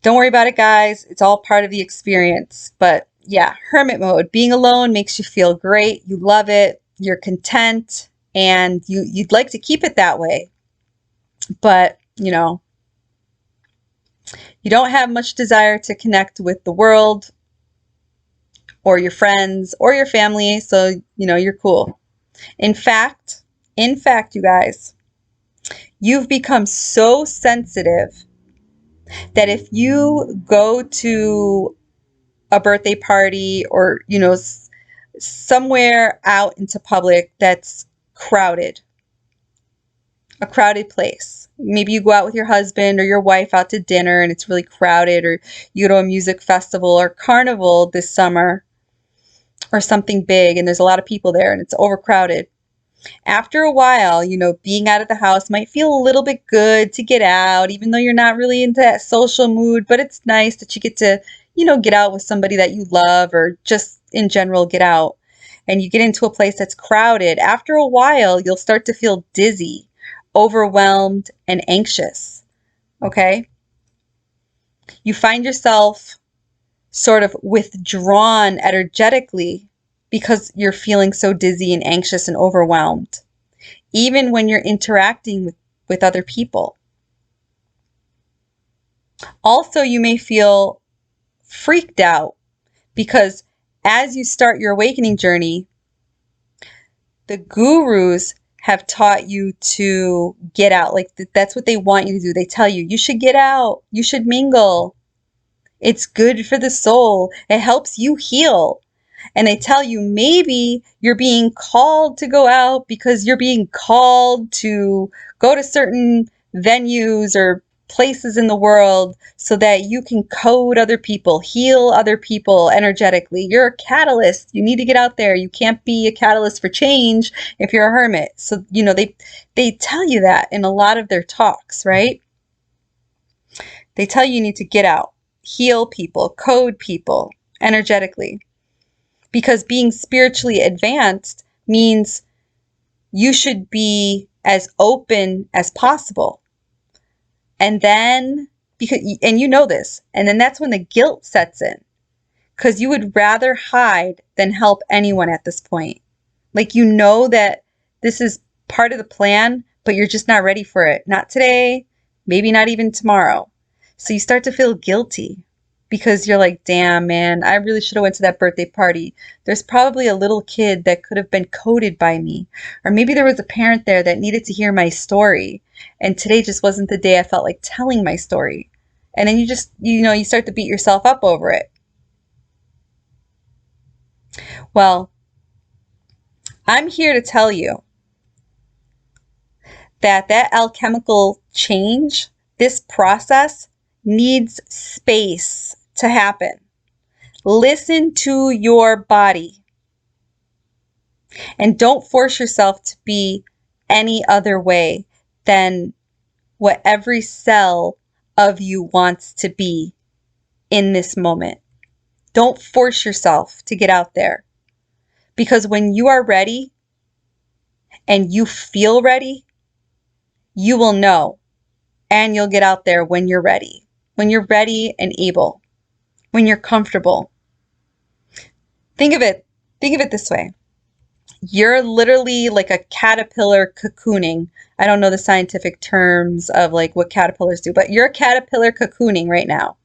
S1: don't worry about it, guys. It's all part of the experience. But yeah, hermit mode, being alone makes you feel great. You love it. You're content and you'd like to keep it that way. But, you don't have much desire to connect with the world or your friends or your family. So, you're cool. In fact, you guys, you've become so sensitive that if you go to a birthday party or, somewhere out into public that's crowded, a crowded place. Maybe you go out with your husband or your wife out to dinner and it's really crowded, or you go to a music festival or carnival this summer or something big and there's a lot of people there and it's overcrowded. After a while, being out of the house might feel a little bit good to get out, even though you're not really into that social mood, but it's nice that you get to, get out with somebody that you love, or just in general get out. And you get into a place that's crowded. After a while, you'll start to feel dizzy, overwhelmed, and anxious. Okay? You find yourself sort of withdrawn energetically because you're feeling so dizzy and anxious and overwhelmed, even when you're interacting with other people. Also, you may feel freaked out because as you start your awakening journey, the gurus have taught you to get out. Like that's what they want you to do. They tell you, you should get out, you should mingle. It's good for the soul. It helps you heal. And they tell you maybe you're being called to go out because you're being called to go to certain venues or places in the world so that you can code other people, heal other people energetically. You're a catalyst. You need to get out there. You can't be a catalyst for change if you're a hermit. So, they tell you that in a lot of their talks, right? They tell you need to get out, heal people, code people energetically. Because being spiritually advanced means you should be as open as possible. And then, and you know this, and then that's when the guilt sets in. Because you would rather hide than help anyone at this point. Like, that this is part of the plan, but you're just not ready for it. Not today, maybe not even tomorrow. So you start to feel guilty. Because you're like, damn, man, I really should have went to that birthday party. There's probably a little kid that could have been coded by me. Or maybe there was a parent there that needed to hear my story. And today just wasn't the day I felt like telling my story. And then you just, you start to beat yourself up over it. Well, I'm here to tell you that alchemical change, this process, needs space to happen. Listen to your body. And don't force yourself to be any other way than what every cell of you wants to be in this moment. Don't force yourself to get out there. Because when you are ready and you feel ready, you will know. And you'll get out there when you're ready. When you're ready and able. When you're comfortable. Think of it this way. You're literally like a caterpillar cocooning. I don't know the scientific terms of like what caterpillars do, but you're a caterpillar cocooning right now.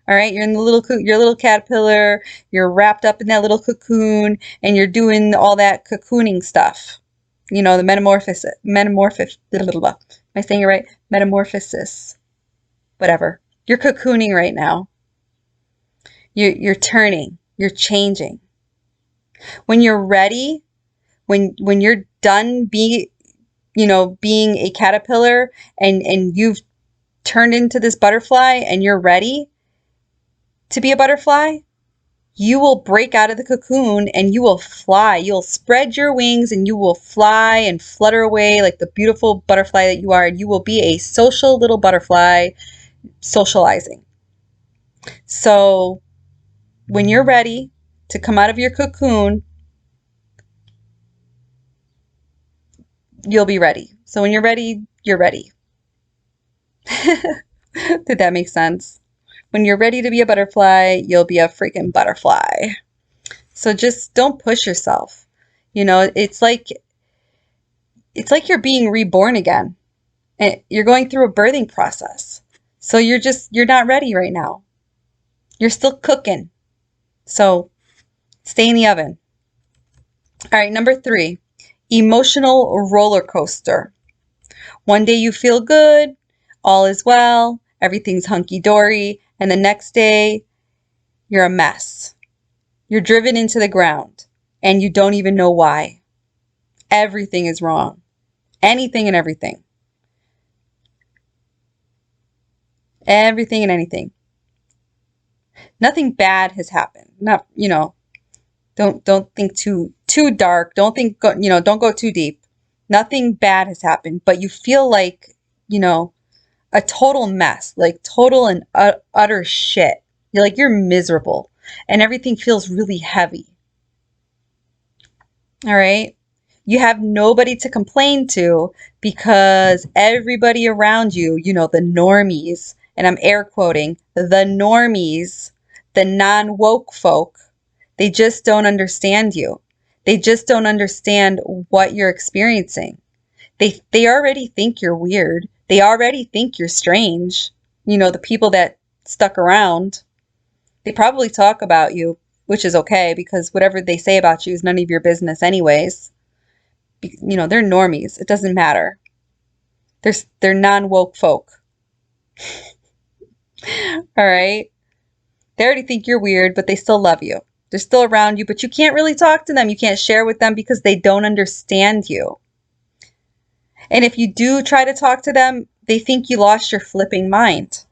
S1: All right, you're in your little caterpillar. You're wrapped up in that little cocoon, and you're doing all that cocooning stuff. The metamorphosis. Blah, blah, blah. Am I saying it right? Metamorphosis. Whatever. You're cocooning right now. You're turning. You're changing. When you're ready. When you're done being a caterpillar and you've turned into this butterfly and you're ready to be a butterfly, you will break out of the cocoon and you will fly. You'll spread your wings and you will fly and flutter away like the beautiful butterfly that you are. And you will be a social little butterfly socializing. So when you're ready to come out of your cocoon, you'll be ready. So when you're ready, you're ready. Did that make sense? When you're ready to be a butterfly, you'll be a freaking butterfly. So just don't push yourself. It's like you're being reborn again. And you're going through a birthing process. So you're not ready right now. You're still cooking. So stay in the oven. All right, number 3, emotional roller coaster. One day you feel good, all is well, everything's hunky-dory, and the next day you're a mess. You're driven into the ground, and you don't even know why. Everything is wrong. Anything and everything. Everything and anything. Nothing bad has happened. Not, you know, don't think too dark. Don't think, you know, don't go too deep. Nothing bad has happened, but you feel like, you know, a total mess, like total and utter shit. You're miserable and everything feels really heavy. All right. You have nobody to complain to because everybody around you, you know, the normies, and I'm air quoting, the normies, the non woke folk, they just don't understand you. They just don't understand what you're experiencing. They already think you're weird. They already think you're strange. You know, the people that stuck around, they probably talk about you, which is okay because whatever they say about you is none of your business anyways. You know, they're normies. It doesn't matter. They're non-woke folk. All right? They already think you're weird, but they still love you. They're still around you, but you can't really talk to them. You can't share with them because they don't understand you. And if you do try to talk to them, they think you lost your flipping mind.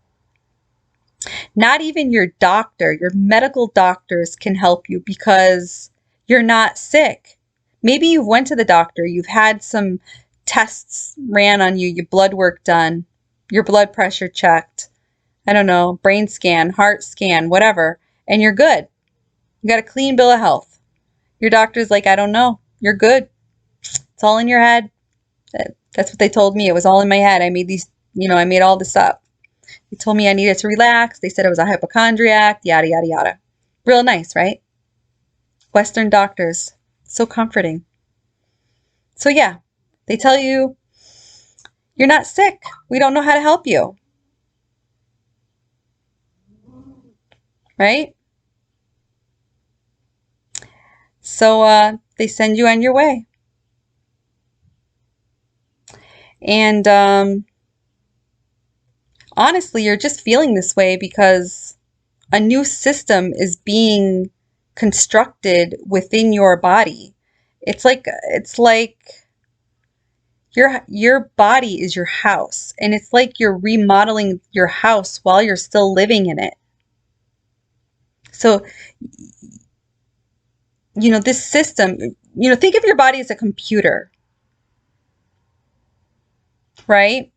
S1: Not even your doctor, your medical doctors can help you because you're not sick. Maybe you went to the doctor, you've had some tests ran on you, your blood work done, your blood pressure checked, I don't know, brain scan, heart scan, whatever, and you're good. You got a clean bill of health. Your doctor's like, I don't know, you're good. It's all in your head. That's what they told me. It was all in my head. I made these, you know, I made all this up. They told me I needed to relax. They said I was a hypochondriac, yada, yada, yada. Real nice, right? Western doctors. So comforting. So yeah, they tell you, you're not sick. We don't know how to help you. Right? So they send you on your way. And honestly, you're just feeling this way because a new system is being constructed within your body. It's like your body is your house, and it's like you're remodeling your house while you're still living in it. So, you know, this system, you know, think of your body as a computer, right?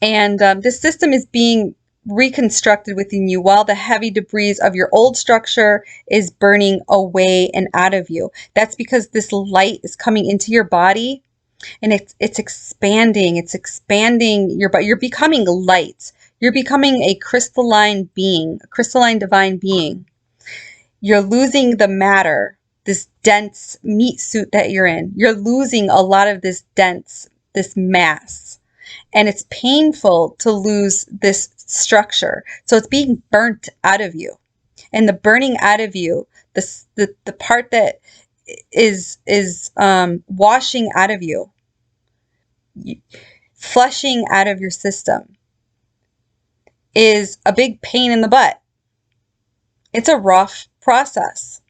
S1: And this system is being reconstructed within you while the heavy debris of your old structure is burning away and out of you. That's because this light is coming into your body and it's expanding your body. You're becoming light. You're becoming a crystalline being, a crystalline divine being. You're losing the matter, this dense meat suit that you're in. You're losing a lot of this mass. And it's painful to lose this structure. So it's being burnt out of you. And the burning out of you, the part that is washing out of you, flushing out of your system, is a big pain in the butt. It's a rough process.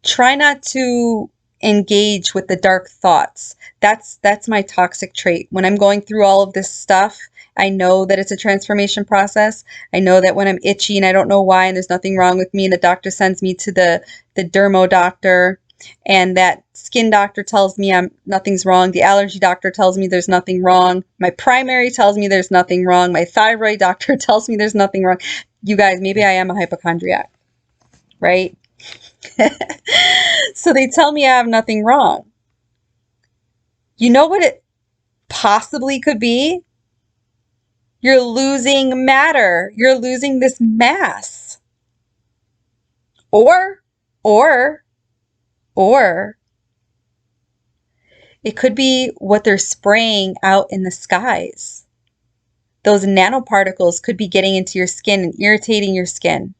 S1: Try not to engage with the dark thoughts. That's my toxic trait. When I'm going through all of this stuff, I know that it's a transformation process. I know that when I'm itchy and I don't know why and there's nothing wrong with me, and the doctor sends me to the dermo doctor, and that skin doctor tells me nothing's wrong. The allergy doctor tells me there's nothing wrong. My primary tells me there's nothing wrong. My thyroid doctor tells me there's nothing wrong. You guys, maybe I am a hypochondriac, right? So they tell me I have nothing wrong. You know what it possibly could be? You're losing matter. You're losing this mass. Or, or, or it could be what they're spraying out in the skies. Those nanoparticles could be getting into your skin and irritating your skin.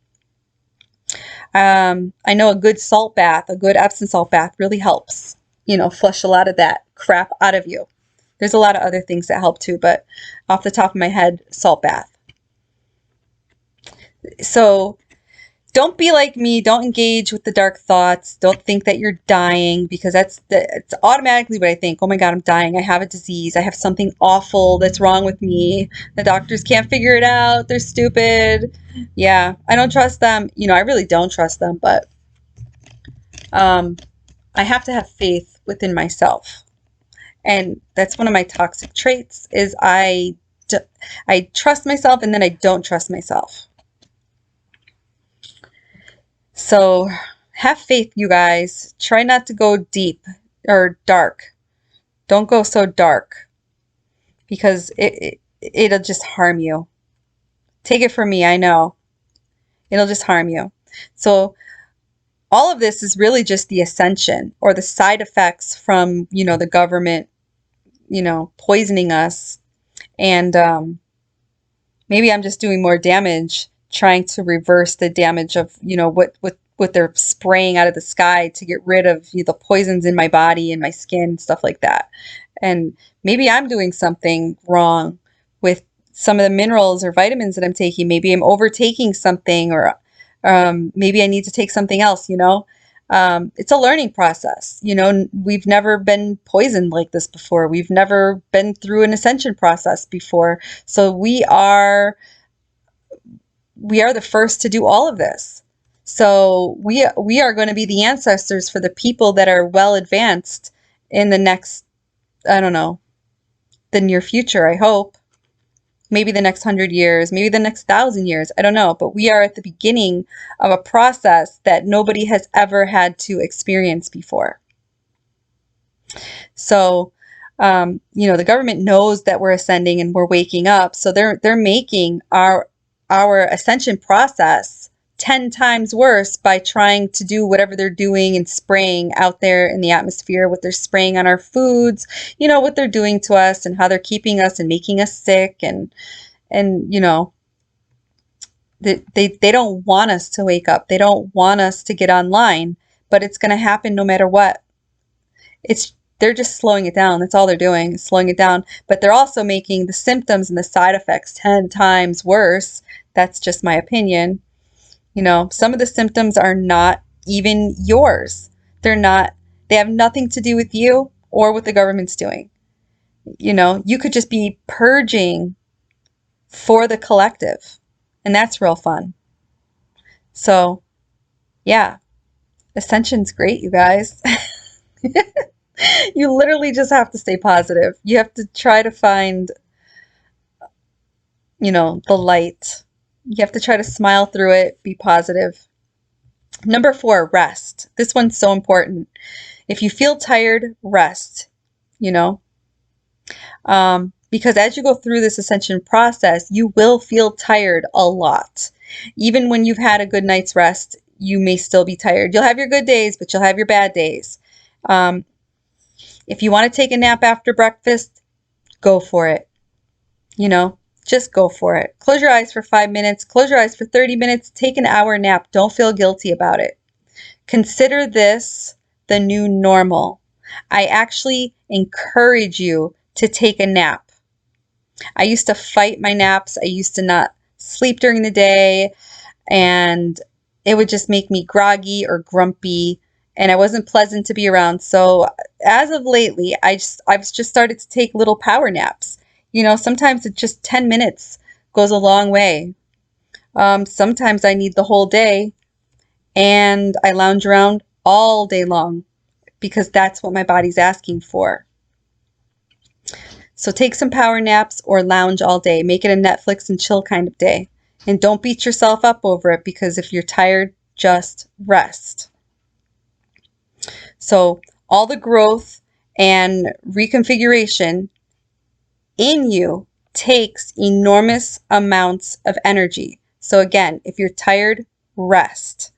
S1: I know a good salt bath, a good Epsom salt bath really helps, you know, flush a lot of that crap out of you. There's a lot of other things that help too, but off the top of my head, salt bath. So don't be like me. Don't engage with the dark thoughts. Don't think that you're dying, because it's automatically what I think. Oh my God, I'm dying. I have a disease. I have something awful that's wrong with me. The doctors can't figure it out. They're stupid. Yeah, I don't trust them. You know, I really don't trust them, but I have to have faith within myself. And that's one of my toxic traits is I trust myself and then I don't trust myself. So have faith, you guys. Try not to go deep or dark. Don't go so dark, because it'll just harm you. Take it from me, I know. It'll just harm you. So all of this is really just the ascension, or the side effects from, you know, the government, you know, poisoning us. And maybe I'm just doing more damage trying to reverse the damage of, you know, what they're spraying out of the sky to get rid of, you know, the poisons in my body and my skin, stuff like that. And maybe I'm doing something wrong with some of the minerals or vitamins that I'm taking. Maybe I'm overtaking something, or maybe I need to take something else, you know. It's a learning process. You know, we've never been poisoned like this before. We've never been through an ascension process before. So we are the first to do all of this. So we are going to be the ancestors for the people that are well advanced in the next, I don't know, the near future, I hope. Maybe the next 100 years, maybe the next 1,000 years, I don't know. But we are at the beginning of a process that nobody has ever had to experience before. So, you know, the government knows that we're ascending and we're waking up. So they're making our ascension process 10 times worse by trying to do whatever they're doing and spraying out there in the atmosphere, what they're spraying on our foods, you know, what they're doing to us and how they're keeping us and making us sick. And you know, they don't want us to wake up. They don't want us to get online, but it's going to happen no matter what. They're just slowing it down. That's all they're doing, is slowing it down. But they're also making the symptoms and the side effects 10 times worse. That's just my opinion. You know, some of the symptoms are not even yours. They have nothing to do with you or what the government's doing. You know, you could just be purging for the collective, and that's real fun. So, yeah, ascension's great, you guys. You literally just have to stay positive. You have to try to find, you know, the light. You have to try to smile through it, be positive. Number 4, rest. This one's so important. If you feel tired, rest, you know, because as you go through this ascension process, you will feel tired a lot. Even when you've had a good night's rest, you may still be tired. You'll have your good days, but you'll have your bad days. If you want to take a nap after breakfast, go for it. You know, just go for it. Close your eyes for 5 minutes. Close your eyes for 30 minutes. Take an hour nap. Don't feel guilty about it. Consider this the new normal. I actually encourage you to take a nap. I used to fight my naps. I used to not sleep during the day, and it would just make me groggy or grumpy, and I wasn't pleasant to be around. So as of lately, I've just started to take little power naps. You know, sometimes it's just 10 minutes goes a long way. Sometimes I need the whole day, and I lounge around all day long because that's what my body's asking for. So take some power naps or lounge all day. Make it a Netflix and chill kind of day. And don't beat yourself up over it, because if you're tired, just rest. So all the growth and reconfiguration in you takes enormous amounts of energy. So again, if you're tired, rest.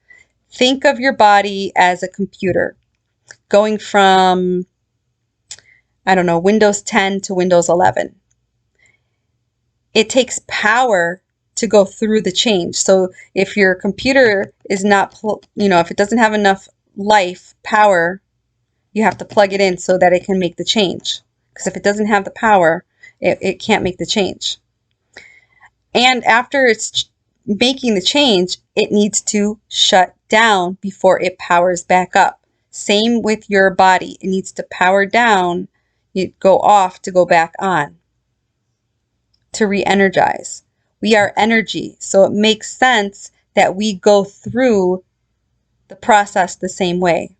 S1: Think of your body as a computer going from, I don't know, Windows 10 to Windows 11. It takes power to go through the change. So if your computer is not, you know, if it doesn't have enough power, you have to plug it in so that it can make the change. Because if it doesn't have the power, it can't make the change. And after it's making the change, it needs to shut down before it powers back up. Same with your body. It needs to power down, you go off to go back on, to re-energize. We are energy, so it makes sense that we go through the process the same way.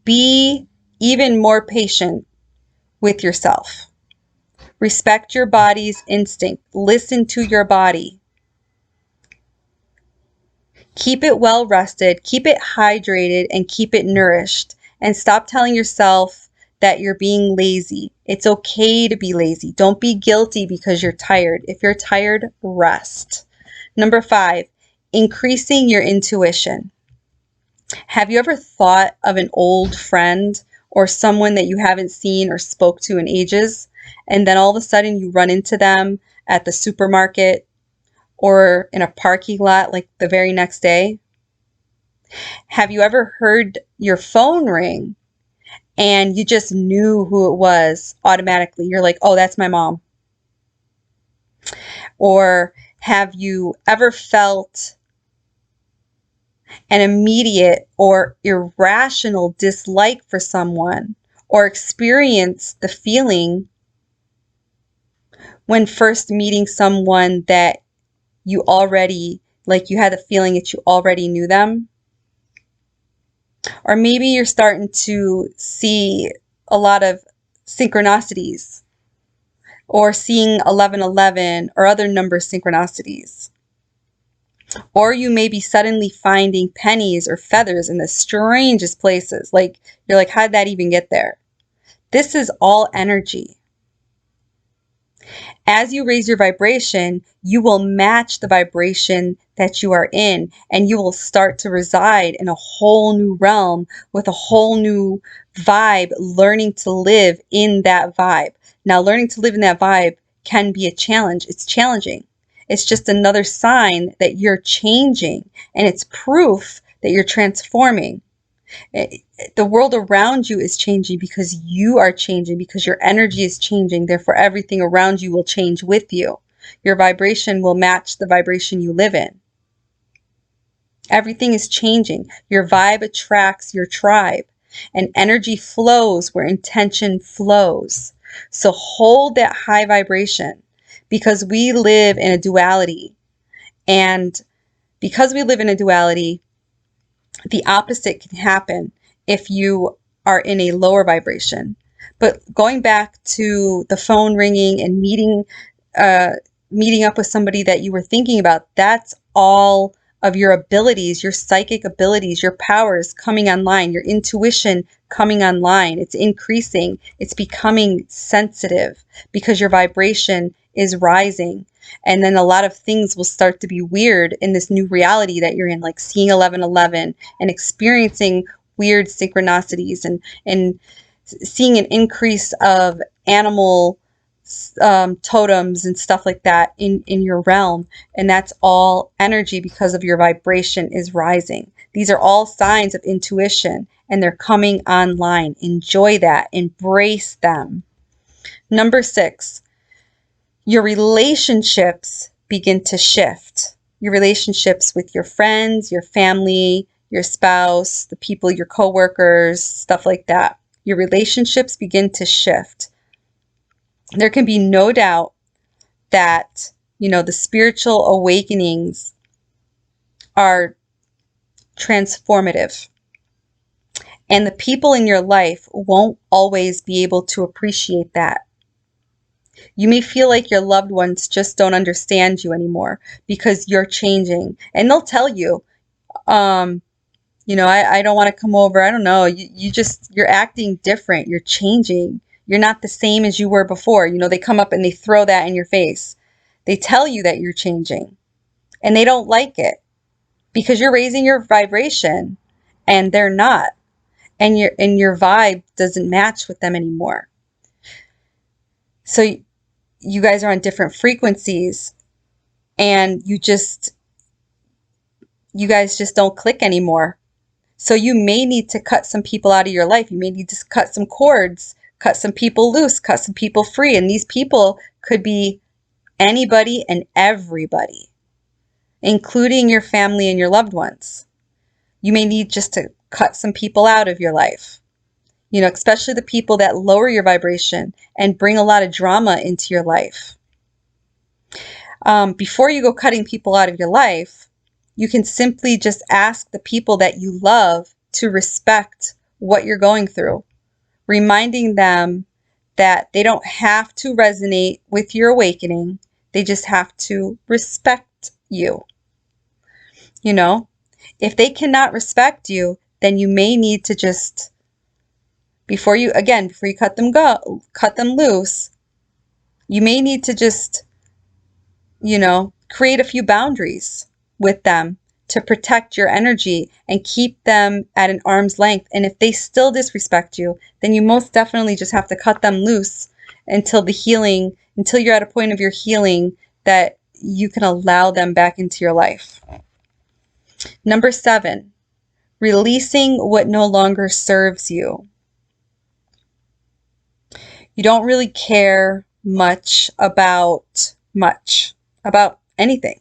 S1: Be even more patient with yourself. Respect your body's instinct. Listen to your body. Keep it well rested, keep it hydrated, and keep it nourished. And stop telling yourself that you're being lazy. It's okay to be lazy. Don't be guilty because you're tired. If you're tired, rest. Number 5, increasing your intuition. Have you ever thought of an old friend or someone that you haven't seen or spoke to in ages, and then all of a sudden you run into them at the supermarket or in a parking lot like the very next day? Have you ever heard your phone ring and you just knew who it was automatically? You're like, oh, that's my mom. Or have you ever felt an immediate or irrational dislike for someone, or experienced the feeling when first meeting someone that you already, like you had the feeling that you already knew them? Or maybe you're starting to see a lot of synchronicities, or seeing 1111 or other number synchronicities. Or you may be suddenly finding pennies or feathers in the strangest places. Like, you're like, how did that even get there? This is all energy. As you raise your vibration, you will match the vibration that you are in, and you will start to reside in a whole new realm with a whole new vibe, learning to live in that vibe. Now, learning to live in that vibe can be a challenge. It's challenging. It's just another sign that you're changing, and it's proof that you're transforming. The world around you is changing because you are changing, because your energy is changing. Therefore, everything around you will change with you. Your vibration will match the vibration you live in. Everything is changing. Your vibe attracts your tribe, and energy flows where intention flows. So hold that high vibration, because we live in a duality. And because we live in a duality, the opposite can happen if you are in a lower vibration. But going back to the phone ringing and meeting up with somebody that you were thinking about, that's all of your abilities, your psychic abilities, your powers coming online, your intuition coming online. It's increasing. It's becoming sensitive because your vibration is rising. And then a lot of things will start to be weird in this new reality that you're in, like seeing 1111 and experiencing weird synchronicities, and seeing an increase of animal totems and stuff like that in your realm. And that's all energy because of your vibration is rising. These are all signs of intuition, and they're coming online. Enjoy that. Embrace them. Number 6, your relationships begin to shift. Your relationships with your friends, your family, your spouse, the people, your coworkers, stuff like that. Your relationships begin to shift. There can be no doubt that, the spiritual awakenings are transformative. And the people in your life won't always be able to appreciate that. You may feel like your loved ones just don't understand you anymore because you're changing. And they'll tell you, I don't want to come over. I don't know. You're acting different. You're changing. You're not the same as you were before. They come up and they throw that in your face. They tell you that you're changing, and they don't like it because you're raising your vibration and they're not. And your vibe doesn't match with them anymore. So you guys are on different frequencies, and you guys just don't click anymore. So you may need to cut some people out of your life. You may need to cut some cords, cut some people loose, cut some people free. And these people could be anybody and everybody. including your family and your loved ones. You may need just to cut some people out of your life, especially the people that lower your vibration and bring a lot of drama into your life. Before you go cutting people out of your life, you can simply just ask the people that you love to respect what you're going through, reminding them that they don't have to resonate with your awakening. They just have to respect you. If they cannot respect you, then you may need to just, before you cut them loose, you may need to just, create a few boundaries with them to protect your energy and keep them at an arm's length. And if they still disrespect you, then you most definitely just have to cut them loose until you're at a point of your healing that you can allow them back into your life. Number 7, releasing what no longer serves you. You don't really care much about anything.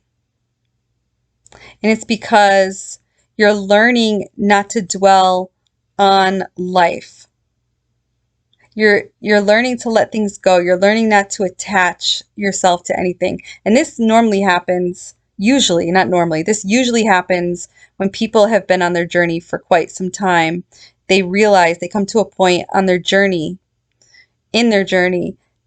S1: And it's because you're learning not to dwell on life. You're learning to let things go. You're learning not to attach yourself to anything. And this usually happens when people have been on their journey for quite some time. They come to a point in their journey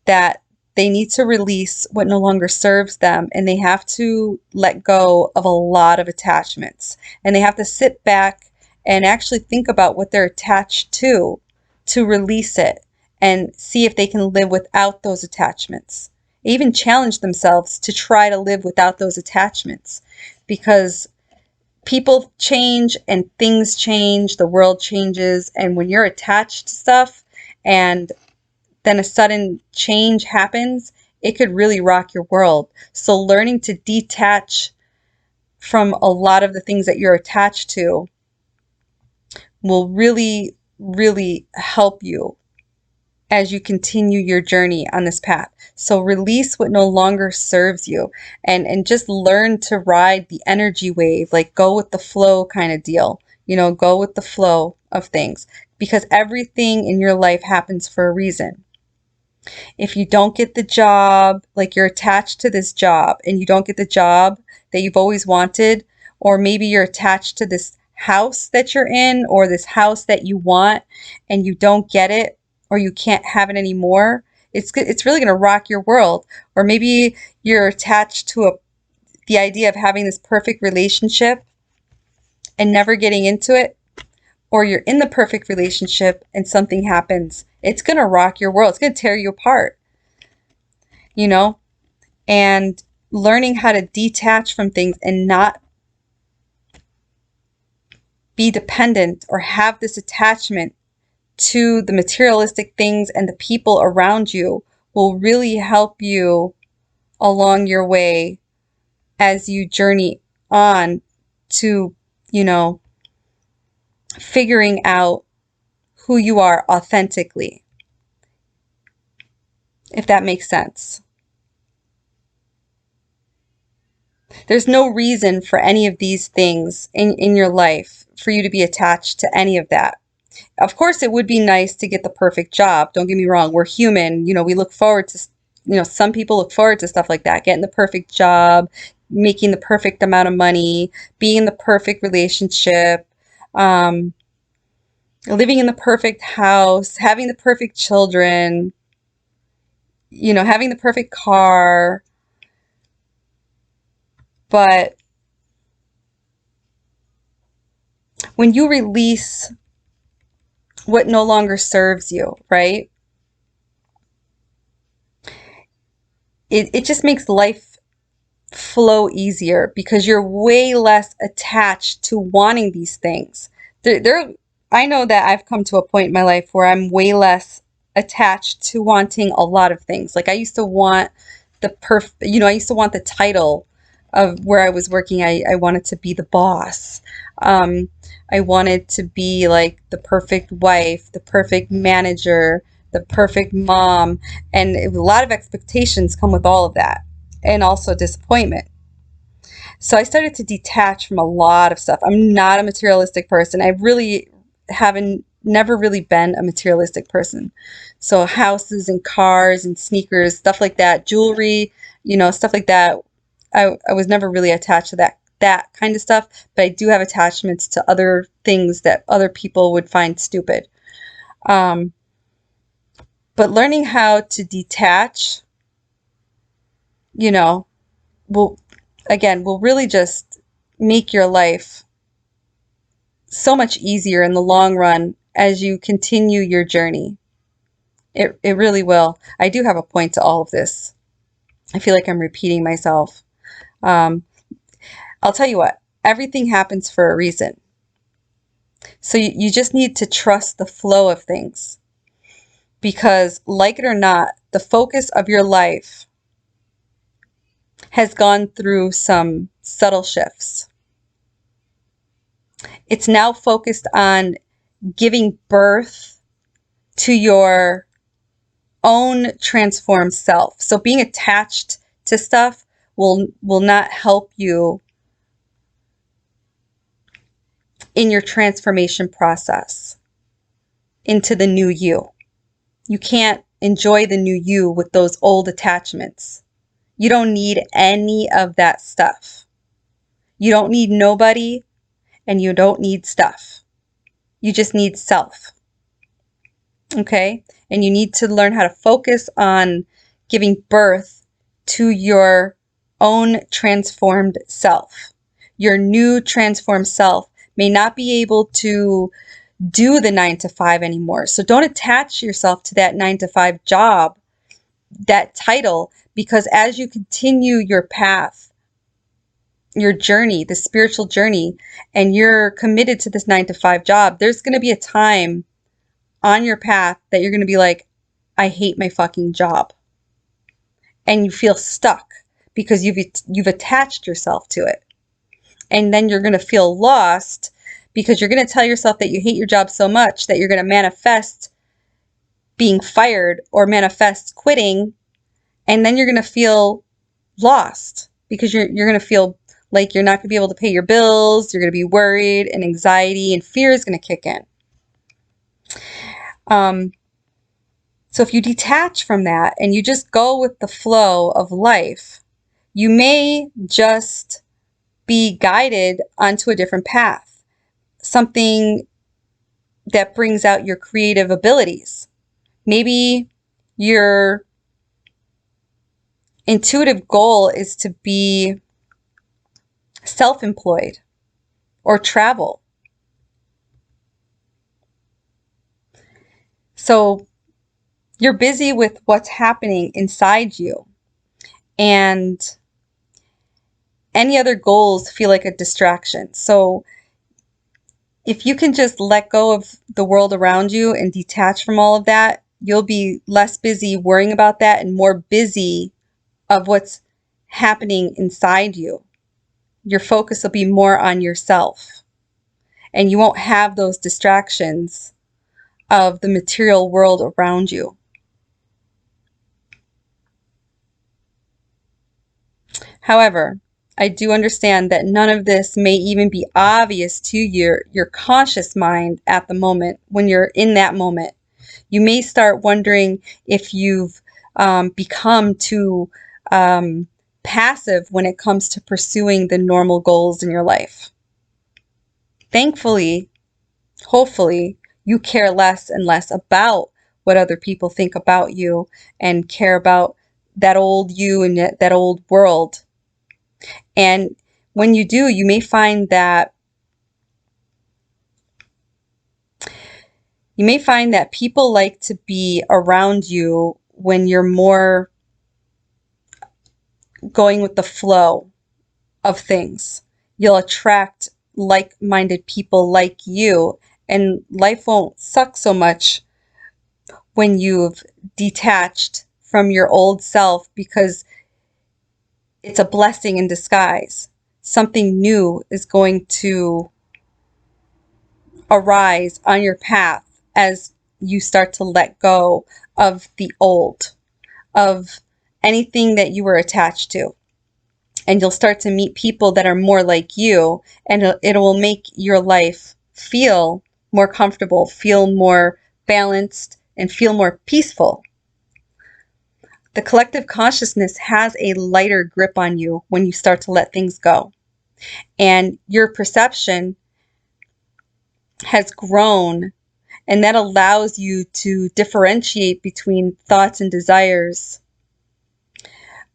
S1: that they need to release what no longer serves them, and they have to let go of a lot of attachments. And they have to sit back and actually think about what they're attached to release it and see if they can live without those attachments. Even challenge themselves to try to live without those attachments, because people change and things change, the world changes, and when you're attached to stuff and then a sudden change happens, it could really rock your world. So learning to detach from a lot of the things that you're attached to will really, really help you as you continue your journey on this path. So release what no longer serves you, and just learn to ride the energy wave, like go with the flow kind of deal. Go with the flow of things, because everything in your life happens for a reason. If you don't get the job, like you're attached to this job and you don't get the job that you've always wanted, or maybe you're attached to this house that you're in or this house that you want and you don't get it, or you can't have it anymore, it's really going to rock your world. Or maybe you're attached to the idea of having this perfect relationship and never getting into it, or you're in the perfect relationship and something happens. It's going to rock your world. It's going to tear you apart, and learning how to detach from things and not be dependent or have this attachment to the materialistic things and the people around you will really help you along your way as you journey on to, figuring out who you are authentically, if that makes sense. There's no reason for any of these things in your life for you to be attached to any of that. Of course, it would be nice to get the perfect job. Don't get me wrong. We're human. We look forward to, some people look forward to stuff like that, getting the perfect job, making the perfect amount of money, being in the perfect relationship, living in the perfect house, having the perfect children, having the perfect car. But when you release what no longer serves you, right? It just makes life flow easier, because you're way less attached to wanting these things. I know that I've come to a point in my life where I'm way less attached to wanting a lot of things. Like I used to want I used to want the title of where I was working. I wanted to be the boss. I wanted to be like the perfect wife, the perfect manager, the perfect mom. And a lot of expectations come with all of that, and also disappointment. So I started to detach from a lot of stuff. I'm not a materialistic person. I really haven't, never really been a materialistic person. So houses and cars and sneakers, stuff like that, jewelry, stuff like that. I was never really attached to that kind of stuff, but I do have attachments to other things that other people would find stupid. Um, but learning how to detach, you know, will will really just make your life so much easier in the long run as you continue your journey. It really will. I do have a point to all of this. I feel like I'm repeating myself. Um, I'll tell you what, everything happens for a reason. So you just need to trust the flow of things, because, like it or not, the focus of your life has gone through some subtle shifts. It's now focused on giving birth to your own transformed self. So being attached to stuff will not help you in your transformation process into the new you. You can't enjoy the new you with those old attachments. You don't need any of that stuff. You don't need nobody, and you don't need stuff. You just need self. Okay? And you need to learn how to focus on giving birth to your own transformed self. Your new transformed self may not be able to do the 9 to 5 anymore. So don't attach yourself to that 9 to 5 job, that title, because as you continue your path, your journey, the spiritual journey, and you're committed to this 9 to 5 job, there's going to be a time on your path that you're going to be like, I hate my fucking job. And you feel stuck because you've attached yourself to it. And then you're going to feel lost because you're going to tell yourself that you hate your job so much that you're going to manifest being fired or manifest quitting. And then you're going to feel lost because you're going to feel like you're not going to be able to pay your bills. You're going to be worried, and anxiety and fear is going to kick in. So if you detach from that and you just go with the flow of life, you may just be guided onto a different path, something that brings out your creative abilities. Maybe your intuitive goal is to be self-employed or travel. So you're busy with what's happening inside you, and any other goals feel like a distraction. So if you can just let go of the world around you and detach from all of that, you'll be less busy worrying about that and more busy of what's happening inside you. Your focus will be more on yourself, and you won't have those distractions of the material world around you. However, I do understand that none of this may even be obvious to your conscious mind at the moment when you're in that moment. You may start wondering if you've become too passive when it comes to pursuing the normal goals in your life. Thankfully, hopefully, you care less and less about what other people think about you and care about that old you and that old world. And when you do, you may find that people like to be around you when you're more going with the flow of things. You'll attract like-minded people like you, and life won't suck so much when you've detached from your old self, because it's a blessing in disguise. Something new is going to arise on your path as you start to let go of the old, of anything that you were attached to. and you'll start to meet people that are more like you, and it will make your life feel more comfortable, feel more balanced, and feel more peaceful. The collective consciousness has a lighter grip on you when you start to let things go. And your perception has grown, and that allows you to differentiate between thoughts and desires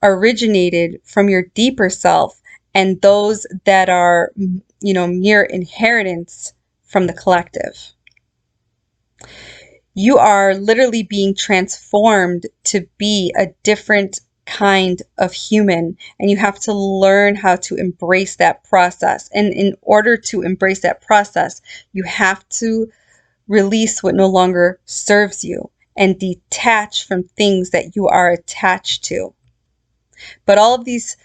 S1: originated from your deeper self and those that are, mere inheritance from the collective. You are literally being transformed to be a different kind of human, and you have to learn how to embrace that process. And in order to embrace that process, you have to release what no longer serves you and detach from things that you are attached to. But all of these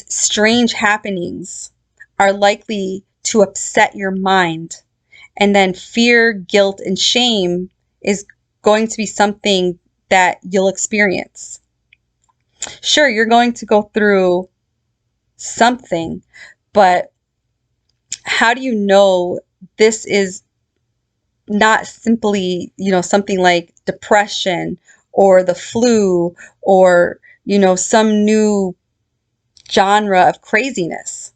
S1: strange happenings are likely to upset your mind. And then fear, guilt, and shame is going to be something that you'll experience. Sure, you're going to go through something, but how do you know this is not simply, something like depression or the flu or, some new genre of craziness?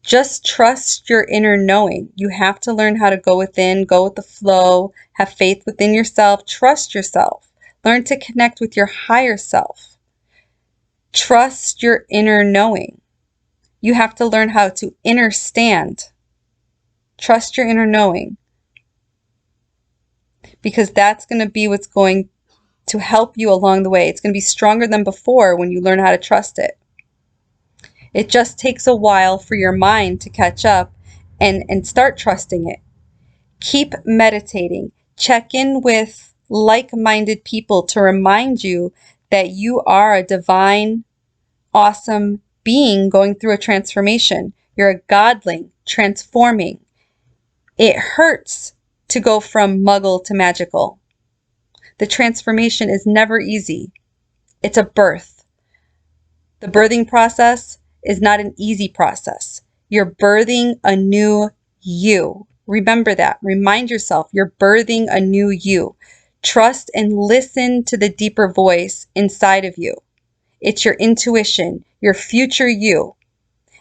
S1: Just trust your inner knowing. You have to learn how to go within, go with the flow, have faith within yourself, trust yourself, learn to connect with your higher self. Trust your inner knowing. You have to learn how to understand. Trust your inner knowing, because that's going to be what's going to help you along the way. It's going to be stronger than before when you learn how to trust it. It just takes a while for your mind to catch up and start trusting it. Keep meditating. Check in with like-minded people to remind you that you are a divine, awesome being going through a transformation. You're a godling, transforming. It hurts to go from muggle to magical. The transformation is never easy. It's a birth. The birthing process is not an easy process. You're birthing a new you. Remember that. Remind yourself you're birthing a new you. Trust and listen to the deeper voice inside of you. It's your intuition, your future you.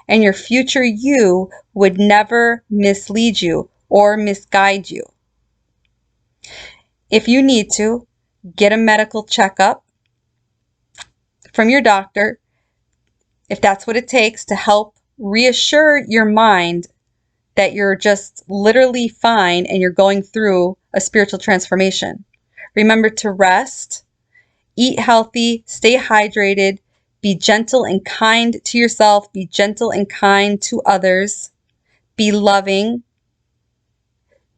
S1: And your future you would never mislead you or misguide you. If you need to, get a medical checkup from your doctor, if that's what it takes, to help reassure your mind that you're just literally fine and you're going through a spiritual transformation. Remember to rest, eat healthy, stay hydrated, be gentle and kind to yourself, be gentle and kind to others, be loving.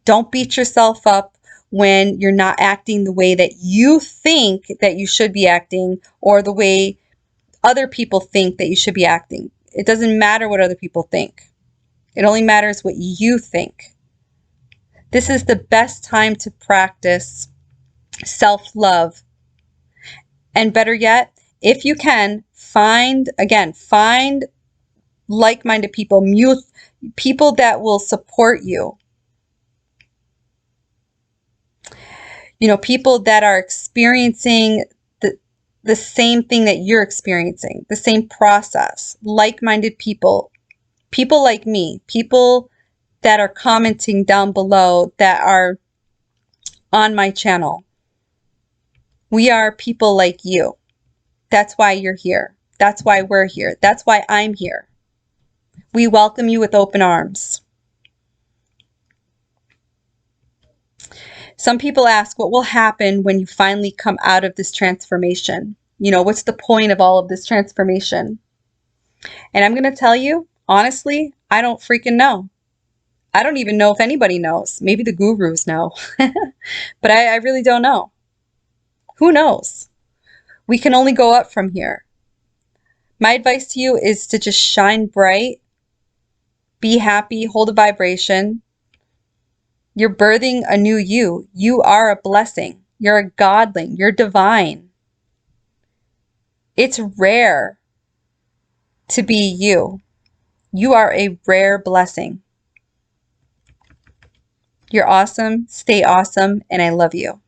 S1: Don't beat yourself up when you're not acting the way that you think that you should be acting, or the way other people think that you should be acting. It doesn't matter what other people think. It only matters what you think. This is the best time to practice self-love. And better yet, if you can, find like-minded people, people that will support you. People that are experiencing the same thing that you're experiencing, the same process, like-minded people like me, people that are commenting down below, that are on my channel. We are people like you. That's why you're here. That's why we're here. That's why I'm here. We welcome you with open arms. Some people ask, what will happen when you finally come out of this transformation? What's the point of all of this transformation? And I'm going to tell you, honestly, I don't freaking know. I don't even know if anybody knows. Maybe the gurus know. But I really don't know. Who knows? We can only go up from here. My advice to you is to just shine bright, be happy, hold a vibration. You're birthing a new you. You are a blessing. You're a godling. You're divine. It's rare to be you. You are a rare blessing. You're awesome, stay awesome, and I love you.